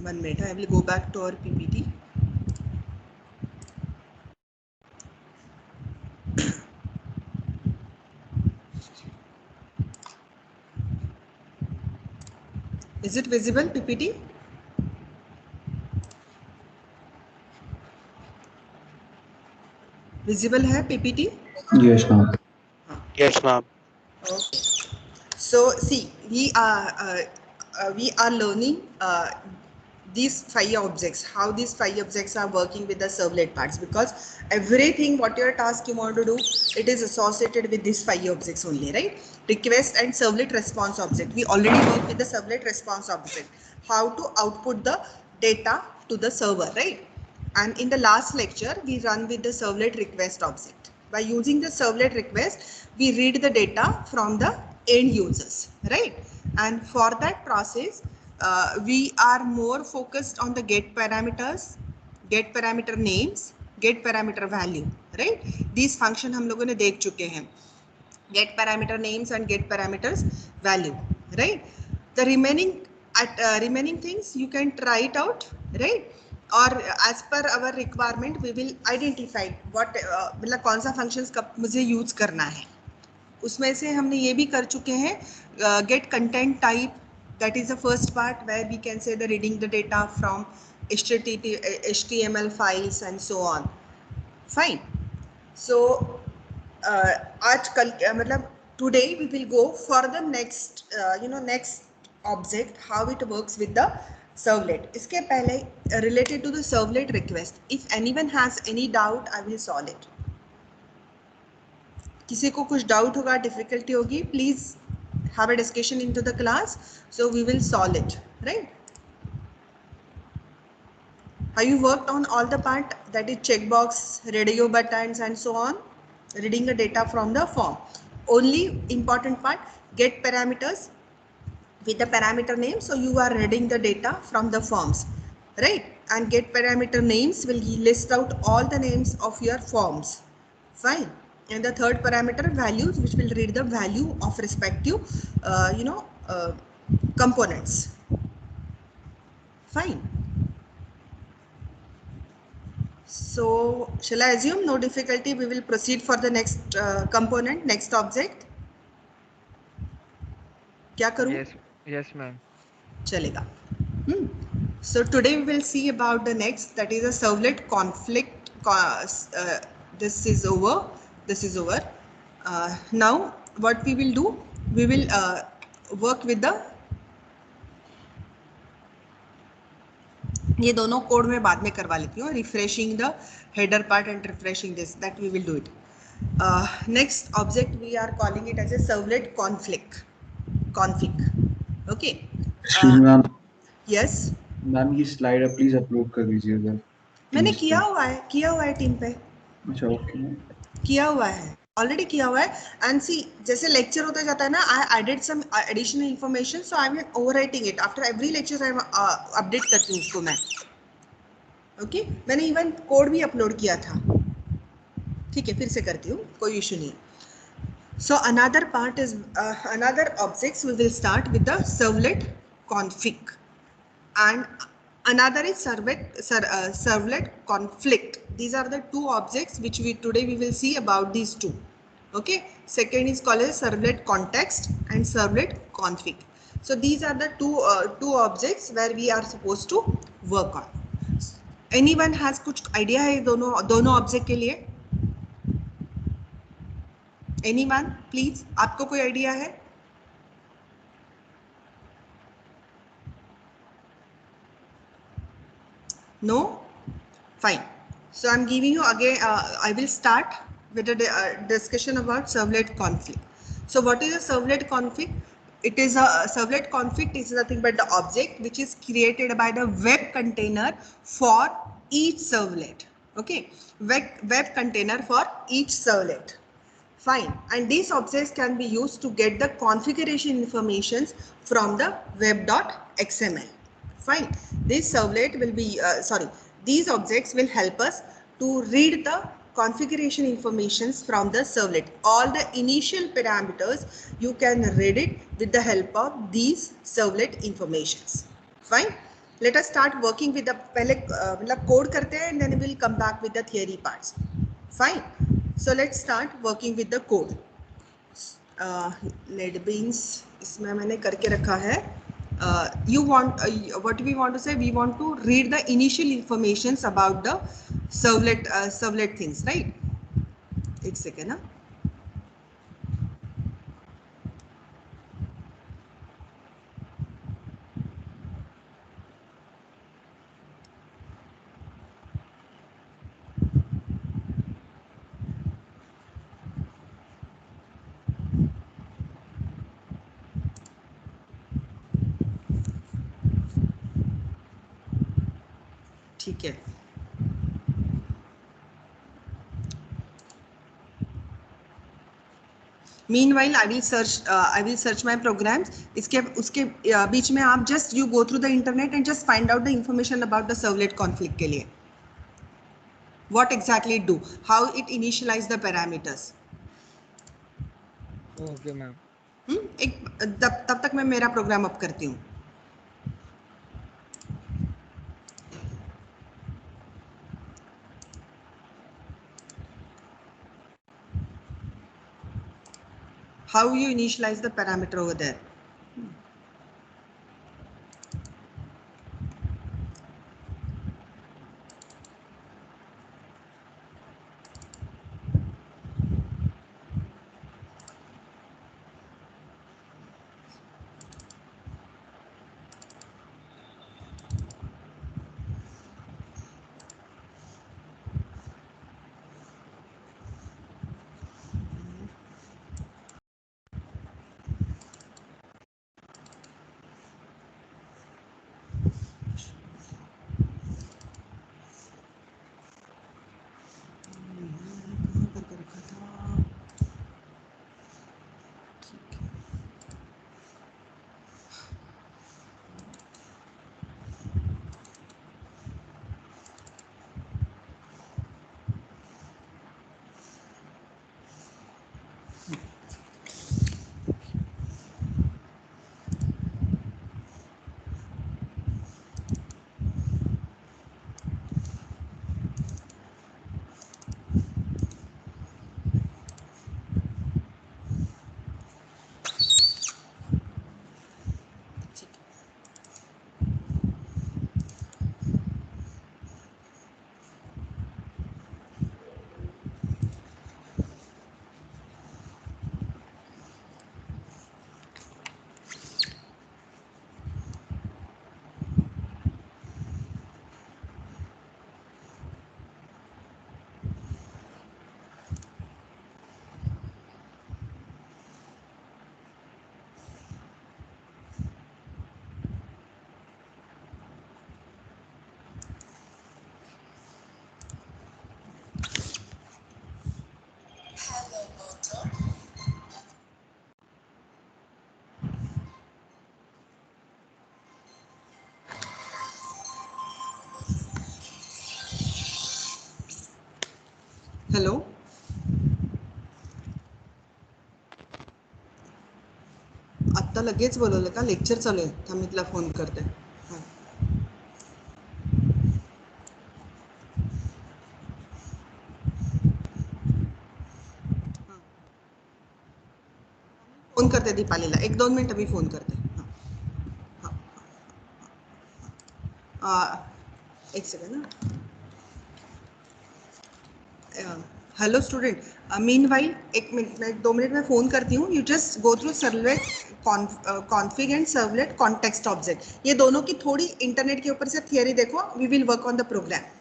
1 minute. I will go back to our PPT. Is it visible, PPT? Visible है PPT? Yes, ma'am. Yes, ma'am. Okay. So see, we are learning these 5 objects, how these 5 objects are working with the servlet parts, because everything what your task you want to do, it is associated with these 5 objects only, right? Request and servlet response object. We already work with the servlet response object, how to output the data to the server, right? And in the last lecture, we run with the servlet request object. By using the servlet request, we read the data from the end users, right? And for that process, we are more focused on the get parameters, get parameter names, get parameter value, right? These function हम लोगों ने देख चुके हैं. Get parameter names and get parameters value, right? The remaining things you can try it out, right? और as per our requirement we will identify what मतलब कौन सा functions कब मुझे use करना है. उसमें से हमने ये भी कर चुके हैं get content type, that is the first part where we can say the reading the data from HTML files and so on. Fine. So आज कल मतलब today we will go for the next next object, how it works with the servlet. इसके पहले related to the servlet request, if anyone has any doubt I will solve it. किसी को कुछ doubt होगा, difficulty होगी, please have a discussion into the class, so we will solve it, right? Have you worked on all the part, that is checkbox, radio buttons and so on, reading the data from the form? Only important part, get parameters with the parameter name, so you are reading the data from the forms, right? And get parameter names will list out all the names of your forms. Fine. And the third parameter values, which will read the value of respective components. Fine. So shall I assume no difficulty, we will proceed for the next component, next object? क्या करूं? Yes, ma'am. चलेगा. So today we will see about the next, that is a servlet conflict. This is over. Now what we will do, we will work with the, ये दोनों code में बाद में करवा लेती हूँ, refreshing the header part and refreshing this, that we will do it. Next object we are calling it as a servlet config. Okay. Ma'am. Yes ma'am ये slide आप प्लीज अपलोड कर दीजिएगा. मैंने किया हुआ है टीम पे. अच्छा, ओके. किया हुआ है, ऑलरेडी किया हुआ है. एंड सी, जैसे लेक्चर होता जाता है ना, I added some additional information, so I am overwriting it after every lecture. I update करती हूँ उसको मैं. ओके मैंने इवन कोड भी अपलोड किया था. ठीक है, फिर से करती हूँ, कोई इशू नहीं. So another part is another objects we will start with the servlet config, and another is servlet conflict. These are the two objects which today we will see about these two. Okay, second is called as servlet context and servlet config. So these are the two objects where we are supposed to work on. Anyone has कुछ idea है दोनों object के लिए? Anyone, please? आपको कोई idea है? No? Fine. So I'm giving you again, I will start with a discussion about servlet config. So what is a servlet config? It is a servlet config is nothing but the object which is created by the web container for each servlet. Okay, web container for each servlet. Fine. And these objects can be used to get the configuration informations from the web.xml. Fine. This servlet will be, these objects will help us to read the configuration informations from the servlet. All the initial parameters, you can read it with the help of these servlet informations. Fine. Let us start working with the पहले मतलब code करते हैं and then we'll come back with the theory parts. Fine. So let's start working with the code. Lead beans इसमें मैंने करके रखा है. You want what we want to say? We want to read the initial informations about the servlet things, right? एक second ना. ठीक है. Meanwhile, I will search my programs. इसके उसके बीच में आप just you go through the internet and just find out the information about the servlet config के लिए. What exactly it do? How it initialize the parameters. Okay, ma'am. एक तब तक मैं मेरा प्रोग्राम अप करती हूँ. How you initialize the parameter over there? Hello. आत्ता लगेच बोलवलं का? लेक्चर चालू आहे. थांब मी तुला फोन करते. हां. फोन करते दीपालीला. 1-2 मिनिटं मी फोन करते. हां. हां. एक सेकंड ना. Hello student. Meanwhile 1 minute 2 minute में फ़ोन करती हूँ. You just go through servlet config and servlet context object. ये दोनों की थोड़ी इंटरनेट के ऊपर से थियरी देखो. We will work on the program.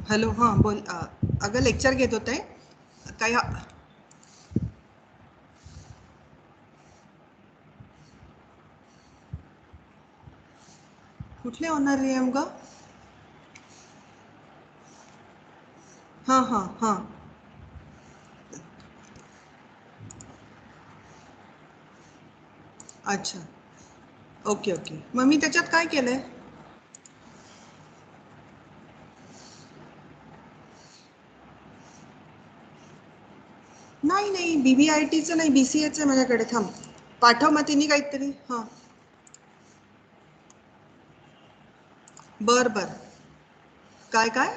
Hello. हां बोल. अगं लेक्चर घेत होते. काय कुठले होणार रे आमका? हां हां हां अच्छा ओके ओके. मग मी त्याच्यात काय केलंय? नाही नाही BBITचं नाही, BCAचं आहे माझ्याकडे. थांब पाठव मग तिने काहीतरी. हां बर बर. काय काय?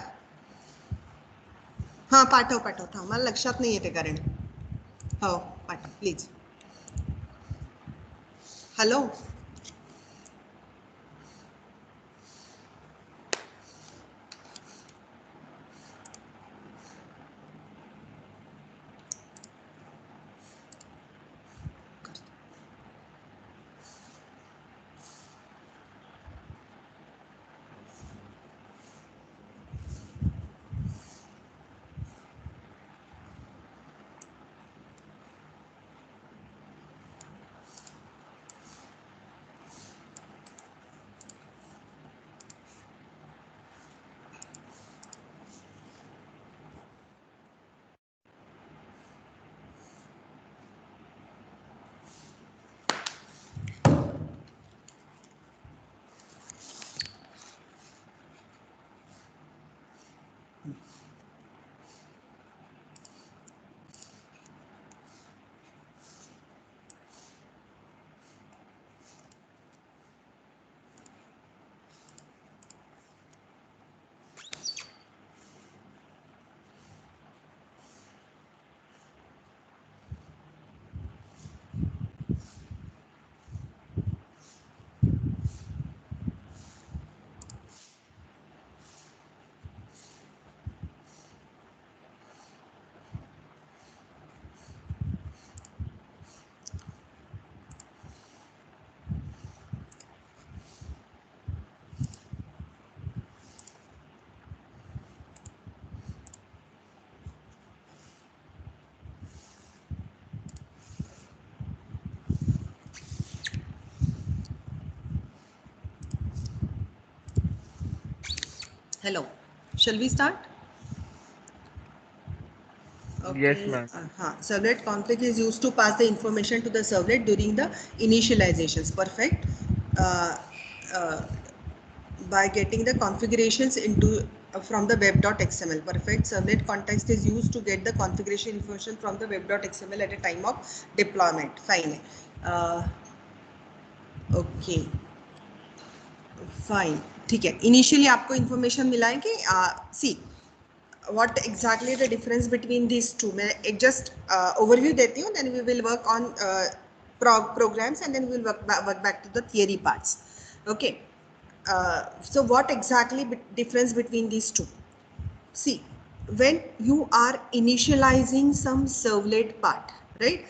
हां पाठव पाठव. थांब मला लक्षात नाही येते कारण. हो पाठव please. Hello. Hello. Shall we start? Yes, Okay. ma'am. Servlet config is used to pass the information to the servlet during the initializations. Perfect. Uh, uh, by getting the configurations into from the web.xml. Perfect. Servlet context is used to get the configuration information from the web.xml at a time of deployment. Fine. Okay. Fine ठीक है. Initially आपको information मिला है कि सी what exactly the difference between these two. मैं एक just overview देती हूँ, then we will work on programs and then we will work back to the theory parts. Okay. So what exactly difference between these two? See, when you are initializing some servlet part, right?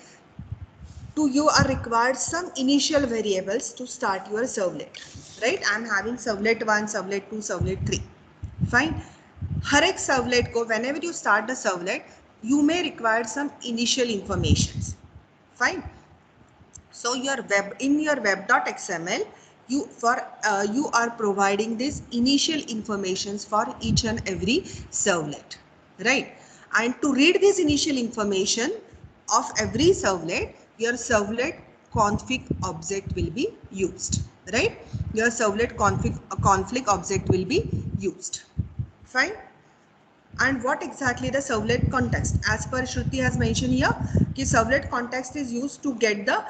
You are required some initial variables to start your servlet, right? I'm having servlet 1, servlet 2, servlet 3. Fine. हर एक servlet को whenever you start the servlet, you may require some initial informations. Fine. So your web in your web.xml, you are providing this initial informations for each and every servlet, right? And to read this initial information of every servlet, your servlet config object will be used, right? Your servlet config object will be used. Fine. And what exactly the servlet context? As per Shruti has mentioned here, कि servlet context is used to get the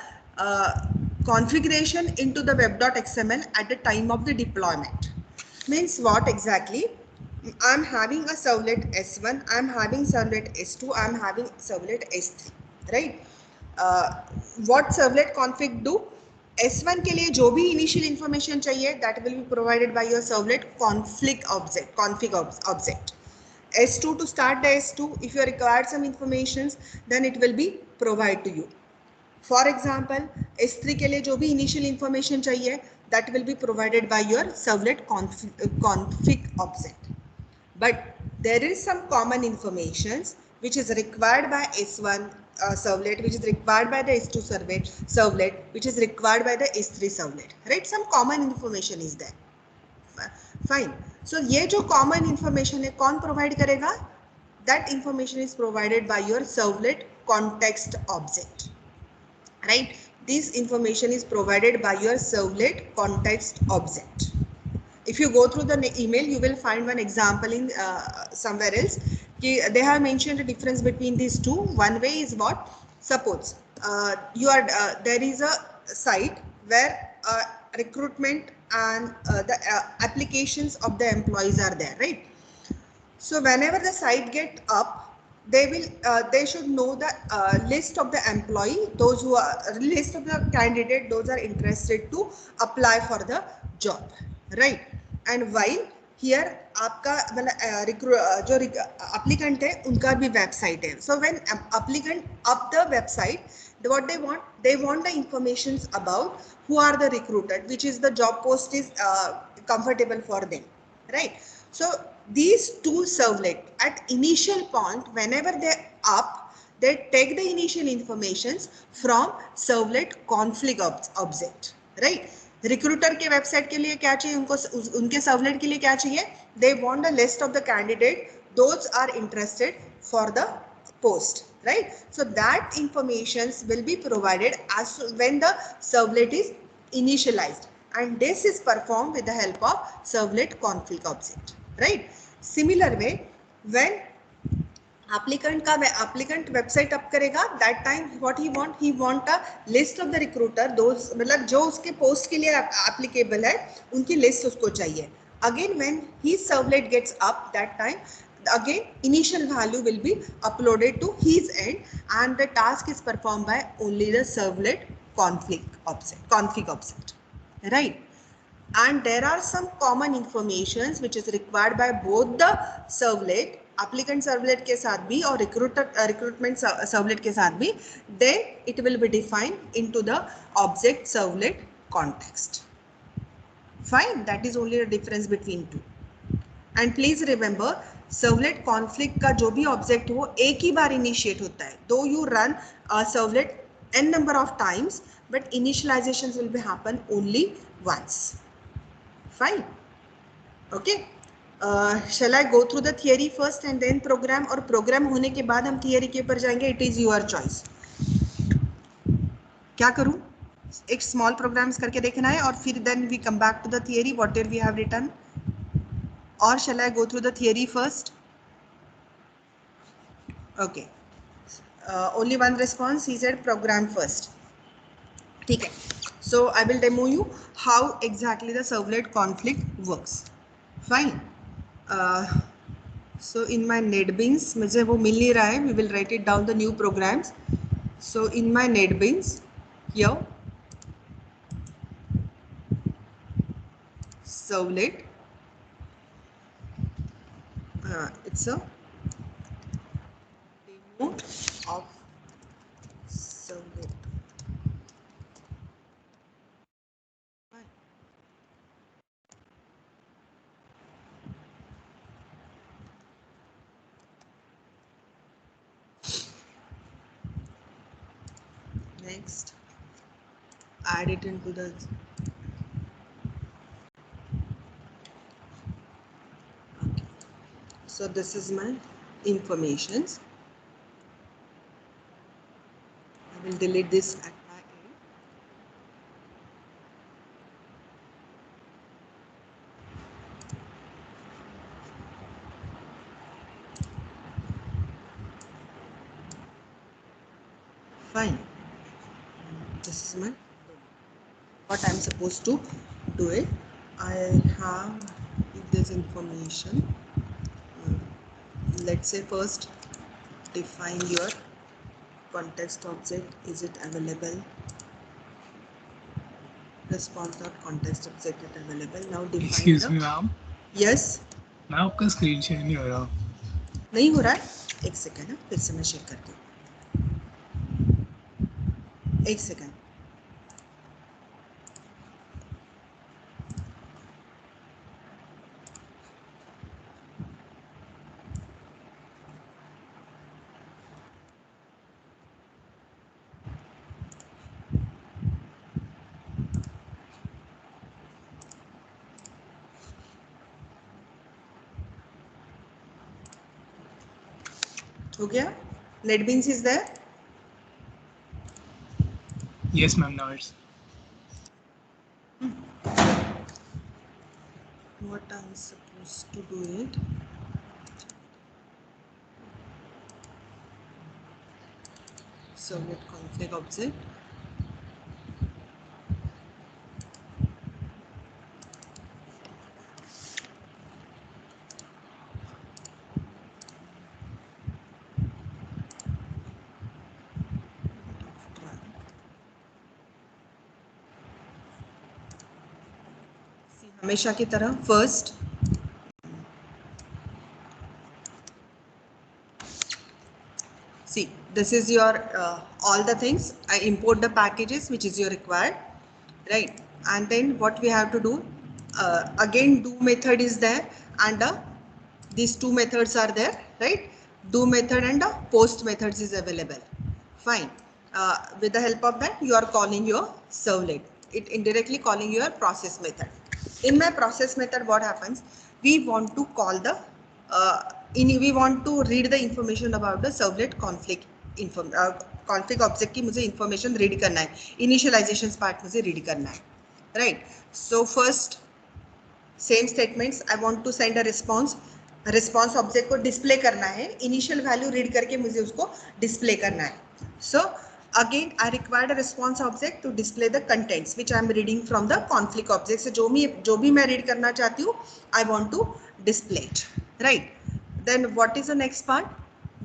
configuration into the web.xml at the time of the deployment. Means what exactly? I'm having a servlet S1, I'm having servlet S2, I'm having servlet S3, right? What servlet config do? S1 के लिए जो भी initial information चाहिए, that will be provided by your servlet config object. S2 to start the S2, if you require some informations, then it will be provided to you. For example, S3 के लिए जो भी initial information चाहिए, that will be provided by your servlet config object. But there is some common informations which is required by S1 servlet, which is required by the S2 servlet, which is required by the S3 servlet, right? Some common information is there. Fine. So ये जो common information है कौन provide करेगा? That information is provided by your servlet context object, right? This information is provided by your servlet context object. If you go through the email, you will find one example in somewhere else. They have mentioned the difference between these two. One way is what? Suppose there is a site where recruitment and the applications of the employees are there, right? So whenever the site get up, they should know the list of the employee, those who are list of the candidate, those are interested to apply for the job, right? And while here आपका मतलब जो applicant है उनका भी website है. So when applicant up the website, what they want the informations about who are the recruited, which is the job post is comfortable for them, right? So these two servlet at initial point, whenever they up, they take the initial informations from servlet config object, right? Recruiter के website के लिए क्या चाहिए उनको, उनके servlet के लिए क्या चाहिए? They want the list of the candidate, those are interested for the post, right? So that informations will be provided as when the servlet is initialized, and this is performed with the help of servlet config object, right? Similar way, when applicant website up करेगा, that time what he want a list of the recruiter, those मतलब जो उसके post के लिए applicable है उनकी list उसको चाहिए. Again when his servlet gets up, that time again initial value will be uploaded to his end, and the task is performed by only the servlet config object, right? And there are some common informations which is required by both the servlet, applicant servlet के साथ भी और recruitment servlet के साथ भी, then it will be defined into the object servlet context. Fine, that is only the difference between two. And please remember, servlet config का जो भी object हो एक ही बार initiate होता है. Though you run a servlet n number of times, but initializations will be happen only once. Fine. Okay. Shall I go through the theory first and then program, और program होने के बाद हम theory के ऊपर जाएंगे? It is your choice. क्या करूं? एक small programs करके देखना है और फिर then we come back to the theory whatever we have written. Or shall I go through the theory first? Okay. Only one response. He said program first. ठीक है. So I will demo you how exactly the servlet config works. Fine. So in my NetBeans, मुझे वो मिल नहीं रहा है. We will write it down the new programs. So in my NetBeans, here servlet. It's a demo of servlet. Next, add it into the okay. So this is my informations. I will delete this at my end. Fine. This is my what I'm supposed to do it. I have this information. Let's say first define your context object. Is it available? Response.context object is available. Now define. Excuse me, ma'am. Yes. मैं आपका screen share नहीं हो रहा. नहीं हो रहा है. एक सेकेंड है, फिर से मैं शेयर करती हूँ. एक सेकेंड. हो गया? NetBeans is there? Yes, ma'am. Now it's What I'm supposed to do it? Servlet config object. हमेशा की तरह first see, this is your all the things. I import the packages which is your required, right? And then what we have to do, again do method is there, and these two methods are there, right? Do method and post methods is available. Fine. With the help of that, you are calling your servlet. It indirectly calling your process method. In my process method, what happens? We want to call the we want to read the information about the servlet config config object की मुझे information read करना है, initializations part मुझे read करना है, right? So first same statements, I want to send a response. Response object को display करना है, इनिशियल वैल्यू रीड करके मुझे उसको डिस्प्ले करना है. So again I required a response object to display the contents which I am reading from the conflict object. से जो भी मैं रीड करना चाहती हूँ, I want to display it, right? Then what is the next part?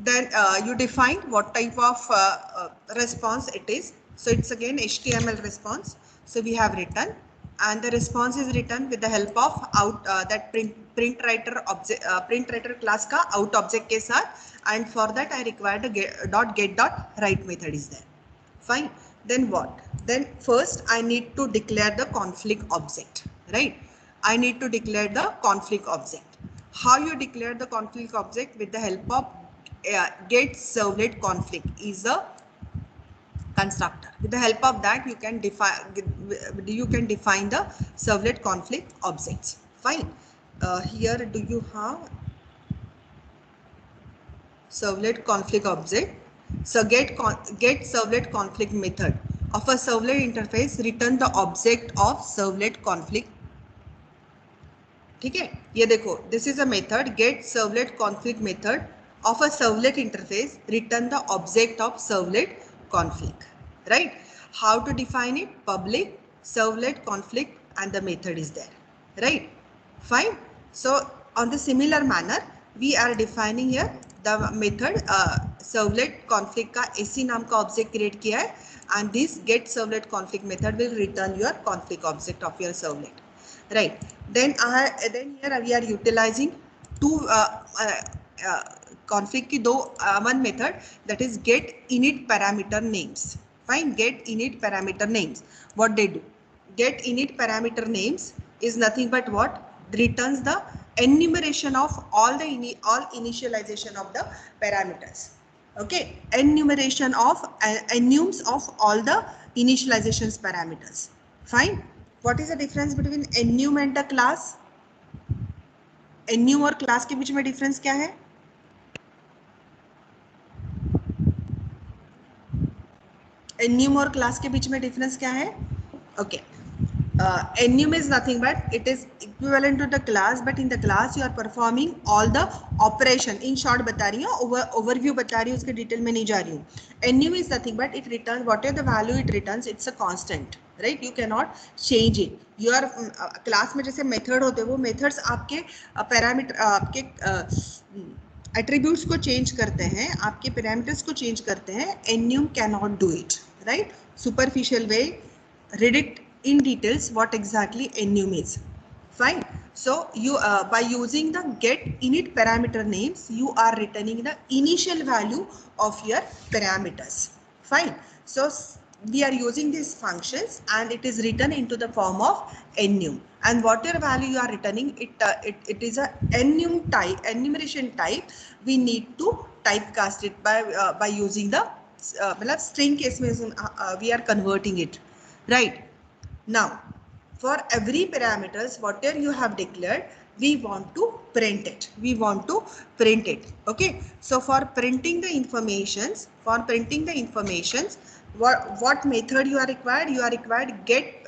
Then you define what type of response it is. So it's again HTML response. So we have written, and the response is written with the help of out that print writer object print writer class का out object के साथ, and for that I required a get.write method is there. Fine. Then what? Then first I need to declare the conflict object, right? I need to declare the conflict object. How you declare the conflict object? With the help of get servlet conflict is a constructor. With the help of that, you can define the servlet conflict objects. Fine. Here, do you have servlet conflict object? So get servlet conflict method of a servlet interface return the object of servlet conflict. ठीक है, ये देखो, this is a method get servlet conflict method of a servlet interface return the object of servlet conflict, right? How to define it? Public servlet conflict and the method is there, right? Fine. So on the similar manner we are defining here the method servlet conflict का AC नाम का object create किया है, and this get servlet conflict method will return your conflict object of your servlet, right? Then here we are utilizing two config की दो one method, that is get init parameter names. Fine. Get init parameter names. What they do? Get init parameter names is nothing but what? Returns the enumeration of all initialization of the parameters. Okay, enumeration of enums of all the initializations parameters. Fine. What is the difference between enum and a class? enum और class के बीच में difference क्या है? enum और class के बीच में difference क्या है? Okay. Enum is nothing but it is equivalent to the class, but in the class you are performing all the operation. In short बता रही हूँ, overview बता रही हूँ, उसके detail में नहीं जा रही हूँ. Enum is nothing but it returns whatever the value it returns, it's a constant, right? You cannot change it. Your class में जैसे method होते हैं, वो methods आपके parameter आपके attributes को change करते हैं, आपके parameters को change करते हैं. Enum cannot do it, right? Superficial way, read it in details what exactly enum is. Fine. So you by using the get init parameter names, you are returning the initial value of your parameters. Fine. So we are using these functions and it is written into the form of enum, and whatever value you are returning, it is a enum type, enumeration type. We need to typecast it by using the string case में we are converting it, right? Now, for every parameters, whatever you have declared, we want to print it. We want to print it. Okay. So for printing the informations, what method you are required? You are required get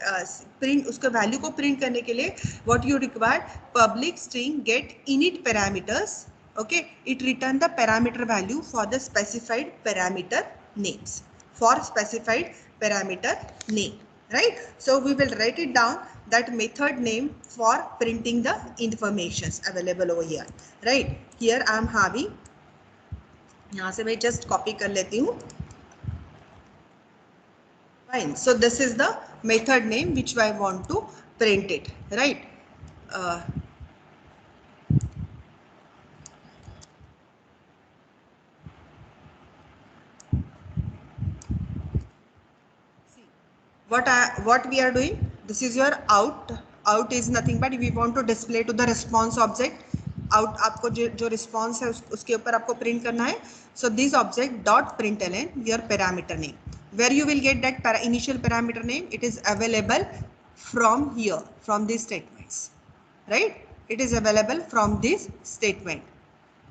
print उसका value को print करने के लिए what you require? Public string get init parameters. Okay. It return the parameter value for the specified parameter names. For specified parameter name. Right. So we will write it down, that method name for printing the informations available over here. Right. Here I am having, यहाँ से मैं just copy कर लेती हूँ. Fine. So this is the method name which I want to print it. Right. What we are doing, this is your out is nothing but we want to display to the response object. out आपको जो response है उसके ऊपर आपको print करना है. So this object dot println your parameter name. Where you will get that initial parameter name? It is available from here, from these statements. Right? It is available from this statement.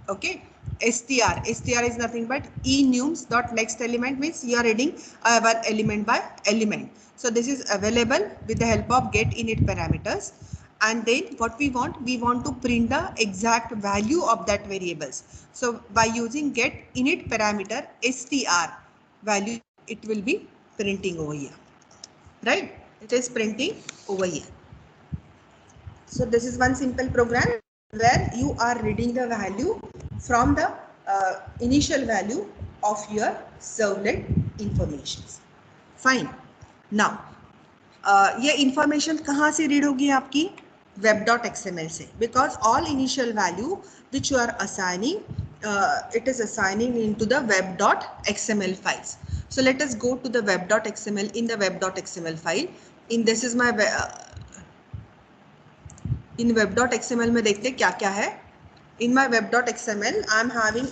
Okay. str is nothing but enums dot next element, means you are reading our element by element. So this is available with the help of get init parameters. And then what we want to print the exact value of that variables. So by using get init parameter str value, it will be printing over here. Right? It is printing over here. So this is one simple program where you are reading the value from the initial value of your servlet informations. Fine. Now, ये information कहाँ से read होगी आपकी? web.xml से, because all initial value which you are assigning, it is assigning into the web.xml files. So let us go to the web.xml. In the web.xml file, in this is my in web.xml में देखते क्या क्या है. In my web.xml I am having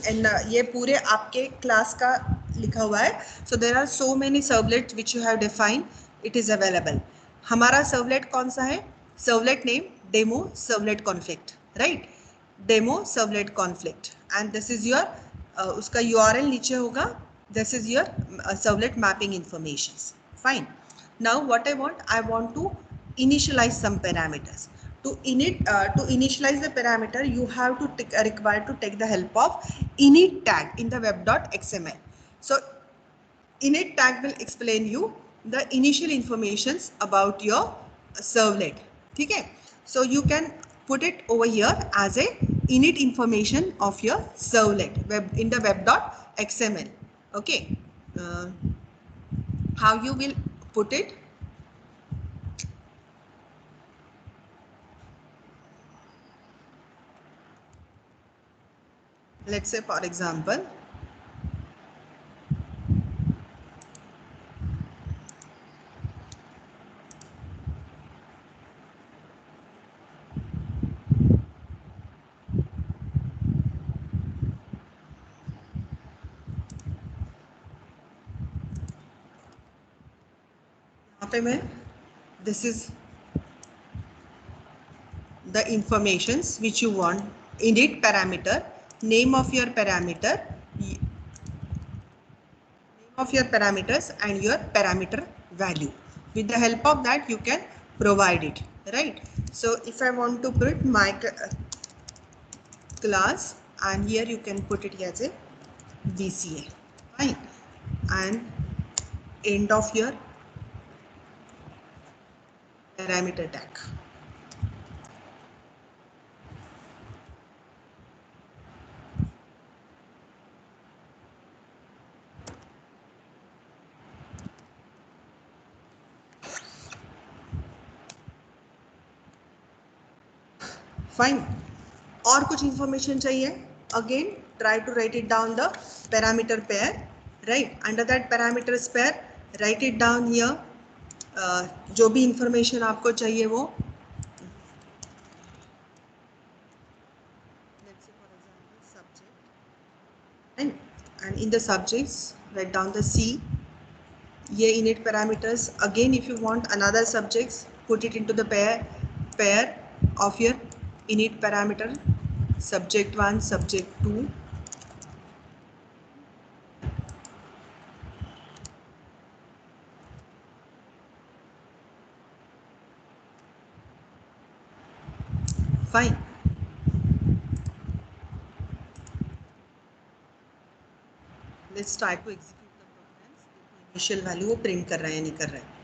ये पूरे आपके class का लिखा हुआ है. So there are so many servlets which you have defined. It is available. हमारा servlet कौन सा है? Servlet name demo servlet conflict. Right? Demo servlet conflict. And this is your उसका URL नीचे होगा. This is your servlet mapping informations. Fine. Now what I want to initialize some parameters. To initialize the parameter, you have to required to take the help of init tag in the web.xml. So init tag will explain you the initial informations about your servlet. Okay? So you can put it over here as a init information of your servlet in the web.xml. Okay? How you will put it? Let's say, for example, this is the informations which you want. Init parameter, name of your parameter, name of your parameters, and your parameter value. With the help of that, you can provide it. Right? So if I want to put my class, and here you can put it as a VCA. Fine. And end of your parameter tag. Fine. और कुछ information चाहिए? Again, try to write it down the parameter pair. Right? Under that parameters pair, write it down here. जो भी information आपको चाहिए वो. Let's say for example subject. And in the subjects, write down the C. ये init parameters. Again, if you want another subjects, put it into the pair of your init parameter, subject 1, subject 2. Fine. Let's try to execute the programs. देखो initial value वो print कर रहा है या नहीं कर रहा है.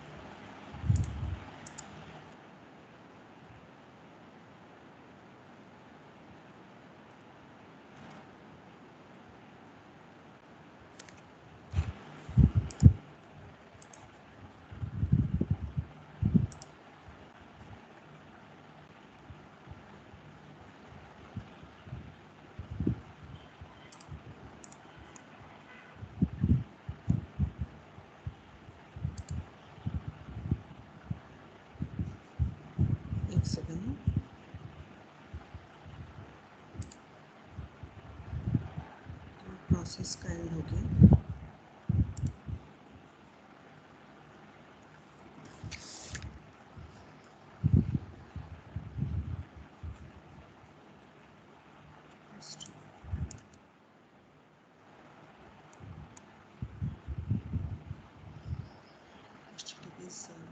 एक सेकंड. प्रोसेस का एंड हो गया. HTTP server.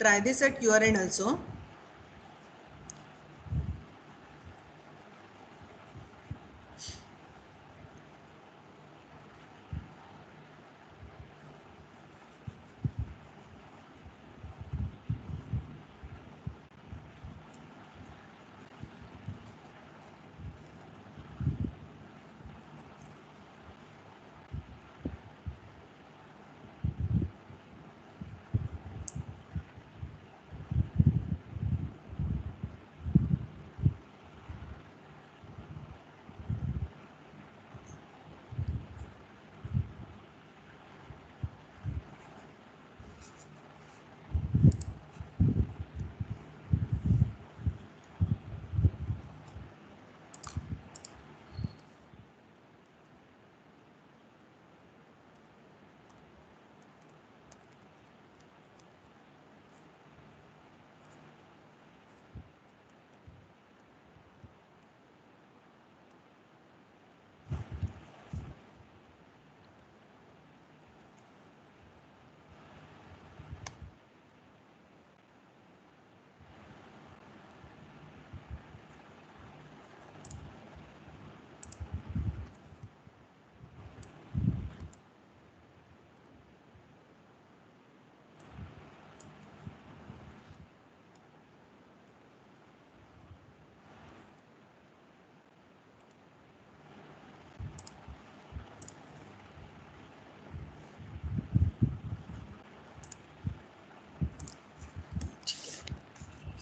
Try this at your end also.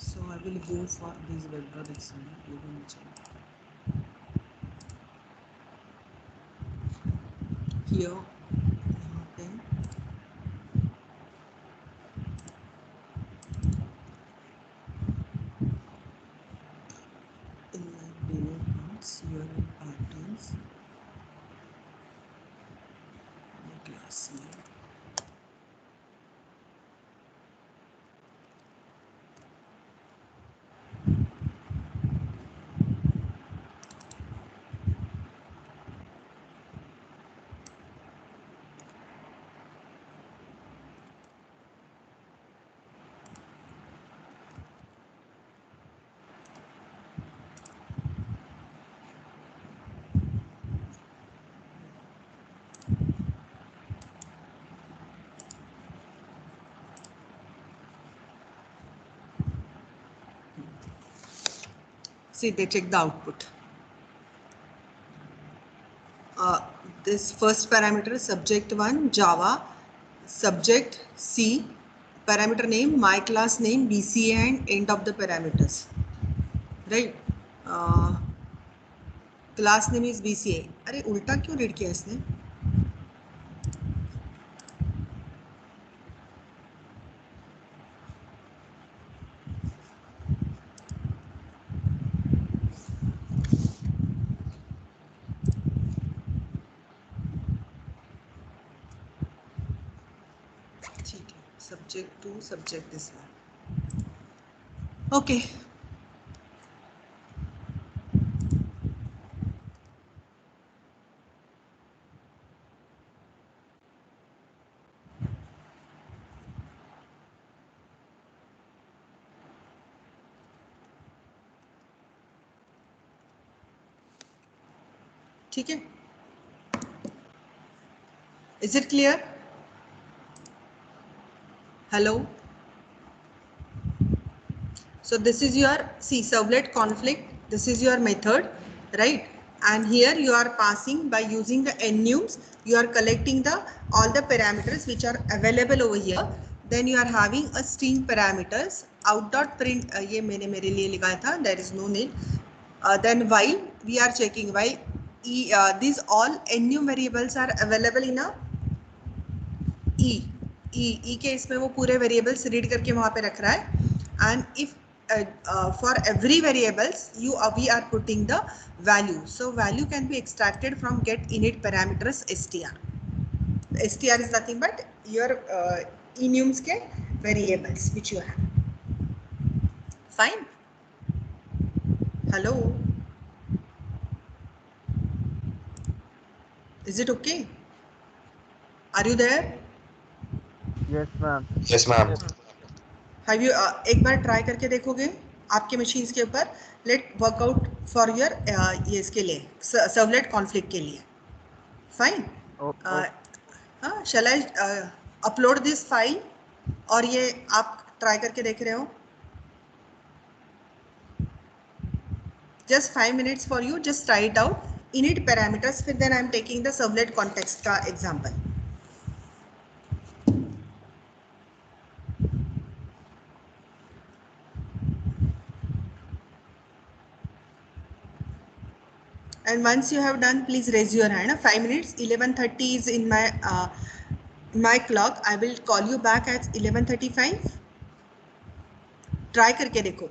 So I will go for this vector direction. Here, then inline below points, here in patterns, class here. See, they check the output. This first parameter, subject 1, Java, subject C, parameter name, my class name, BCA, and end of the parameters. Right? Class name is BCA. अरे उल्टा क्यों read किया इसने? ठीक है, subject 2, subject this one. Okay. ठीक है? Is it clear? Hello? So this is your servlet conflict. This is your method, right? And here you are passing by using the enums. You are collecting all the parameters which are available over here. Then you are having a string parameters out.print. ये मैंने मेरे लिए लिखा था. There is no need. Then while we are checking while these all enum variables are available in a E के इसमें वो पूरे variables read करके वहाँ पे रख रहा है. And if for every variables we are putting the value. So value can be extracted from get init parameters str. Str is nothing but your enums के variables which you have. Fine. Hello. Is it okay? Are you there? Yes, ma'am. Yes, ma'am. Have you एक बार try करके देखोगे आपके machines के ऊपर. Late workout for your ये इसके लिए सर्वलेट कॉन्फ्लिक्ट के लिए. फाइन. Oh, हाँ, शैल आई अपलोड दिस फाइल और ये आप ट्राई करके देख रहे हो. Just 5 minutes for you. Just try it out. Init parameters. फिर then I am taking the servlet context का example. And once you have done, please raise your hand. 5 minutes. 11:30 is in my clock. I will call you back at 11:35. Try करके देखो.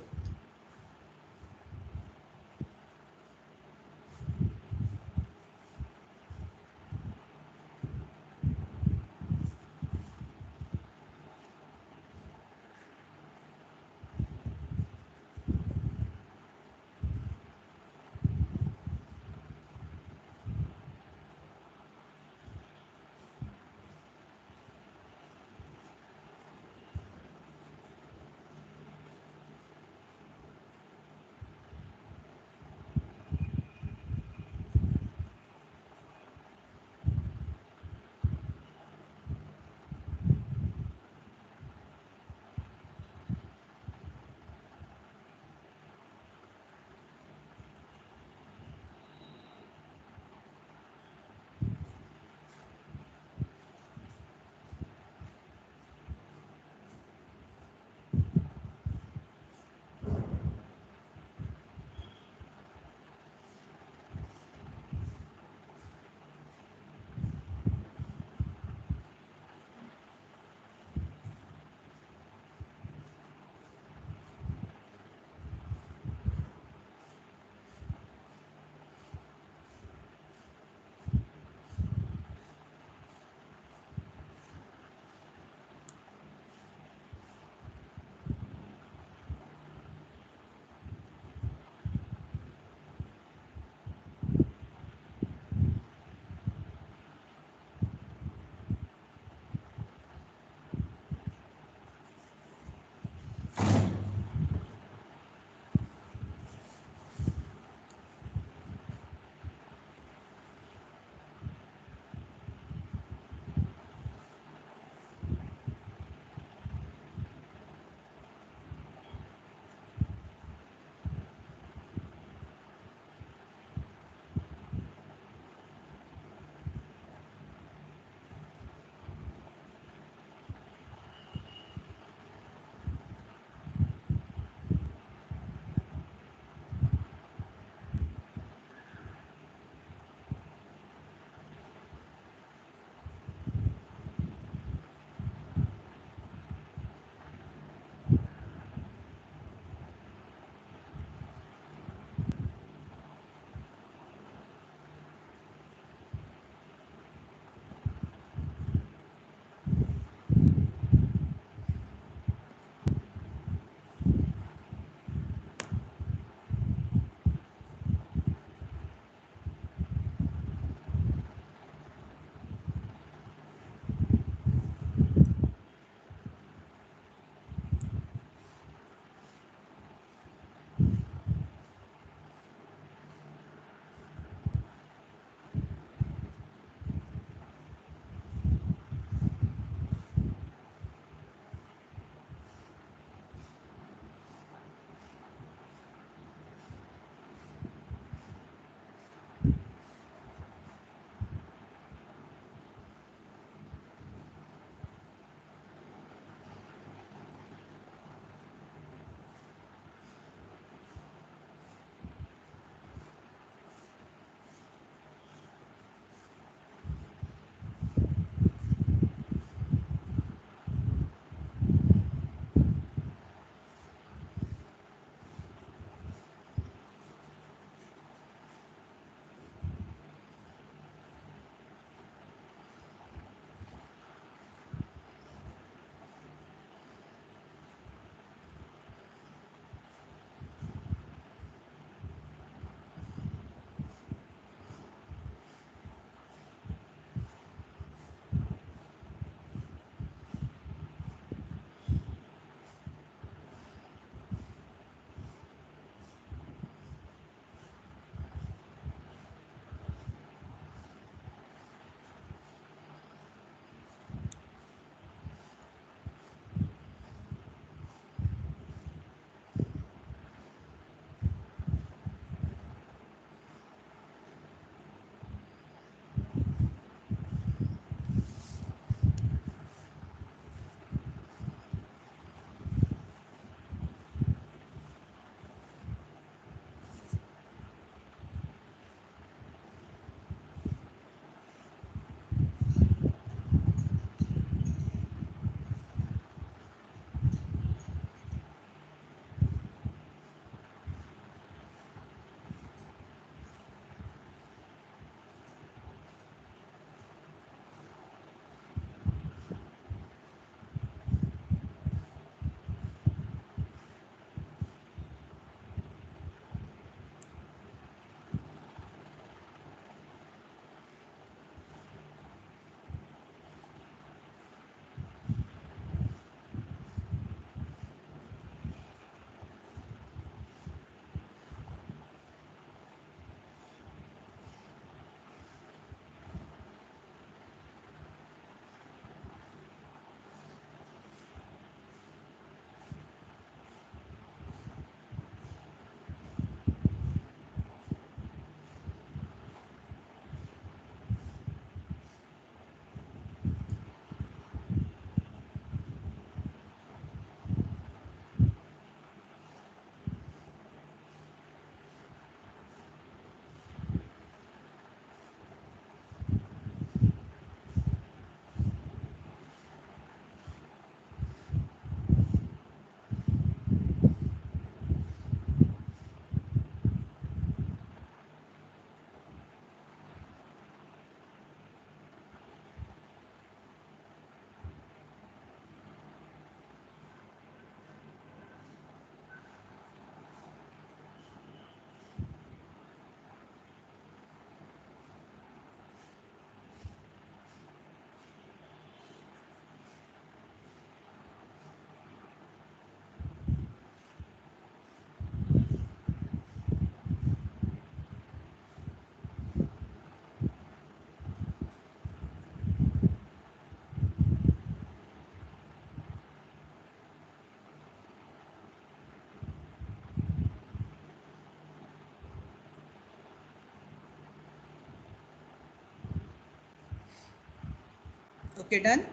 Okay, done.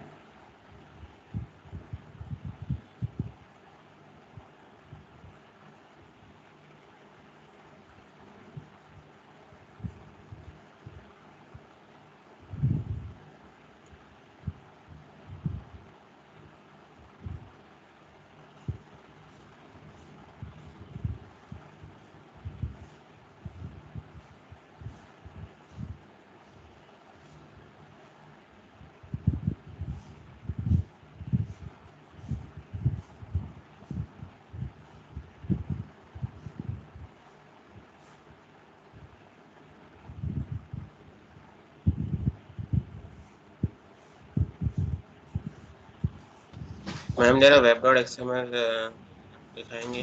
Ma'am जरा web.xml दिखाएंगे.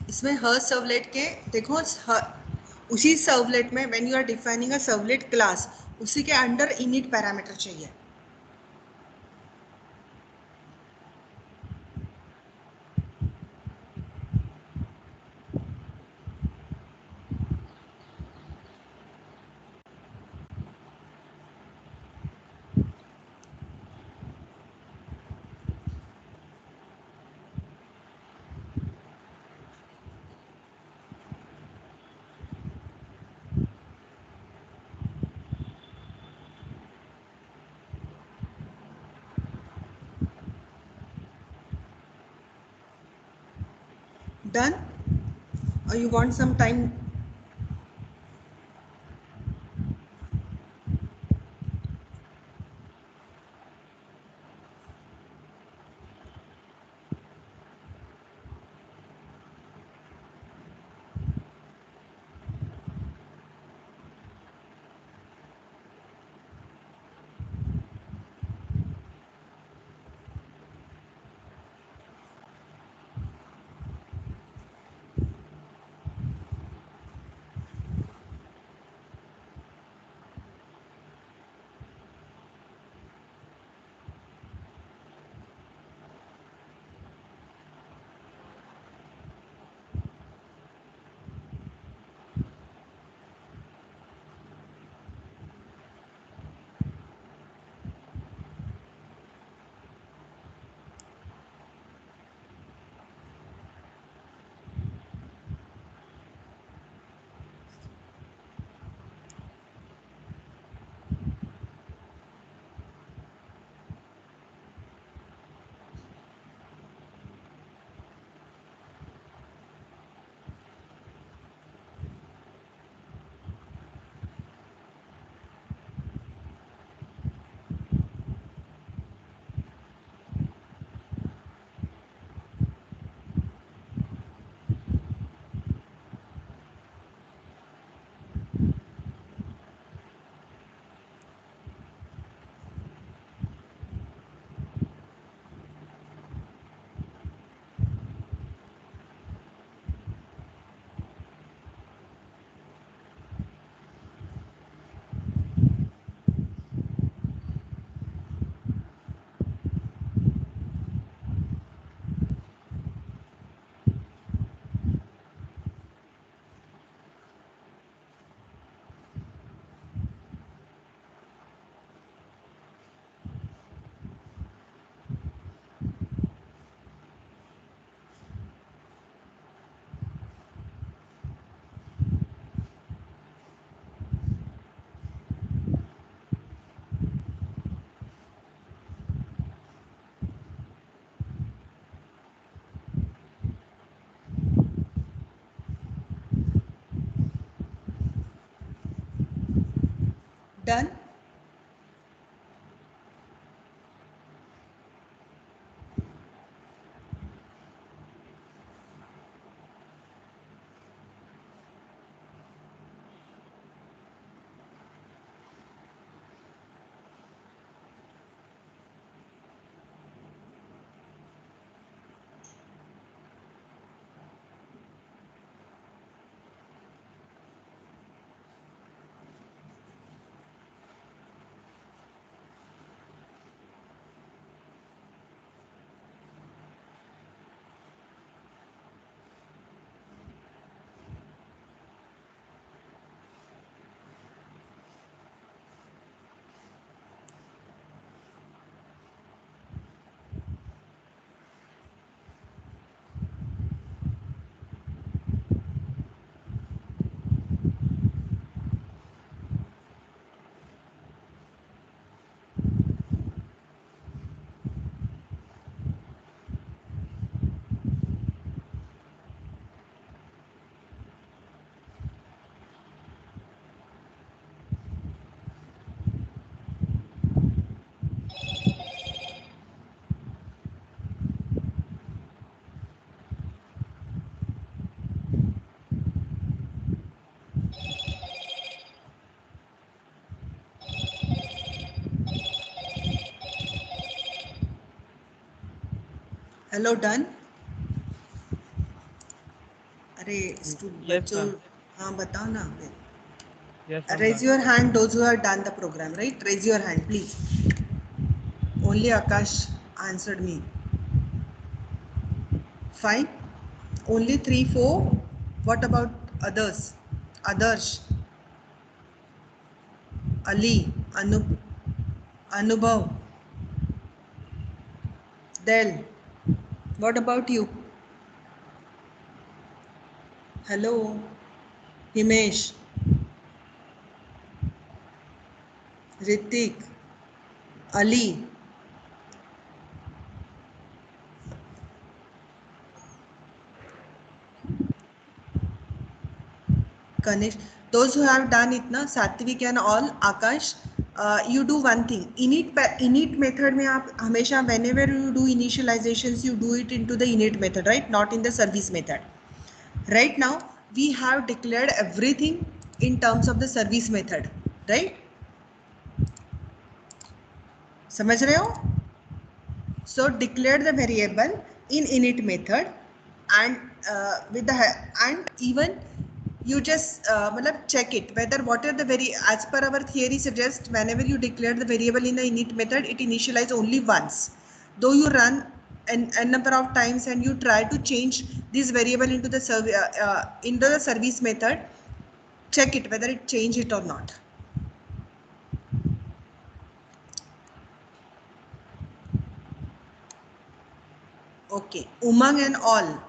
इसमें हर servlet के देखो उसी servlet में when you are defining a servlet class उसी के अंडर इनिट पैरामीटर चाहिए. Done? Or you want some time? Done? Hello done. अरे Yes, बच्चों, ma'am. हाँ बताओ ना. Yes, ma'am. Raise your hand those who have done the program, right? Raise your hand, please. Only Akash answered me. 5. Only 3, 4. What about others? Adarsh, Ali, Anubhav, Del. What about you? Hello, Himesh, Ritik, Ali. Kanish, those who have done it, na, Satvik and all, Akash, you do one thing. Init method में आप हमेशा whenever you do initializations, you do it into the init method, right? Not in the service method. Right now, we have declared everything in terms of the service method, right? समझ रहे हो? So declare the variable in init method, and with the and even you just मतलब check it whether what are the as per our theory suggests, whenever you declare the variable in the init method, it initialize only once. Though you run n number of times and you try to change this variable into the service method, check it whether it change it or not. Okay, Umang and all.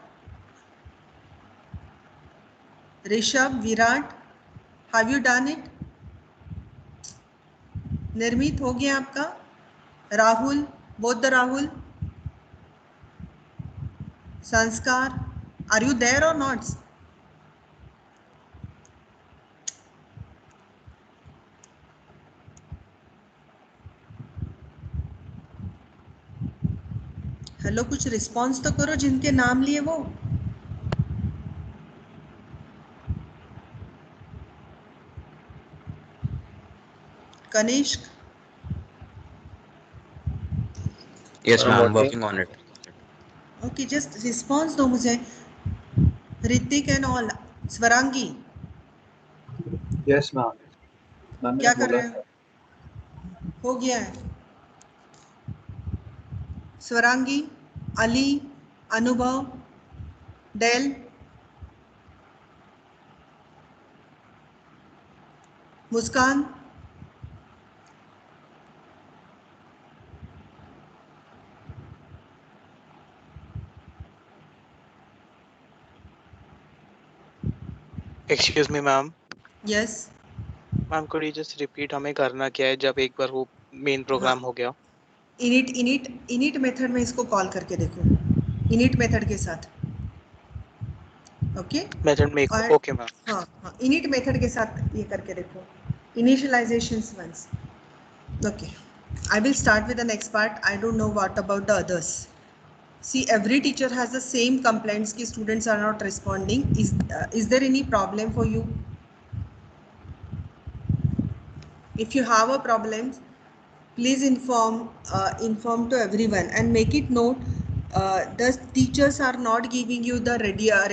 Rishabh, Virat, have you done it? निर्मित हो गया आपका? Rahul, both the Rahul, Sanskar, are you there or not? Hello, कुछ response तो करो जिनके नाम लिए वो. Kanishk, Yes, I'm ma'am. working. Working on it. Okay, just response दो मुझे. Hrithik and all. Swarangi, Yes, ma'am. Ma'am क्या मैंने कर बोला रहे था. हो? हो गया है. Swarangi, Ali, Anubhav, Dale, Muskan, Excuse me, ma'am. Yes. Ma'am, could you just repeat हमें करना क्या है जब एक बार वो मेन प्रोग्राम हो गया? इनिट मेथड में इसको कॉल करके देखो, इनिट मेथड के साथ. ओके, मेथड में और ओके मैम. हाँ हाँ, इनिट मेथड के साथ ये करके देखो, इनिशियलाइजेशंस once. Okay, I will start with the next part. I don't know what about the others. See, every teacher has the same complaints कि students are not responding. Is there any problem for you? If you have a problem, please inform to everyone and make it note. The teachers are not giving you the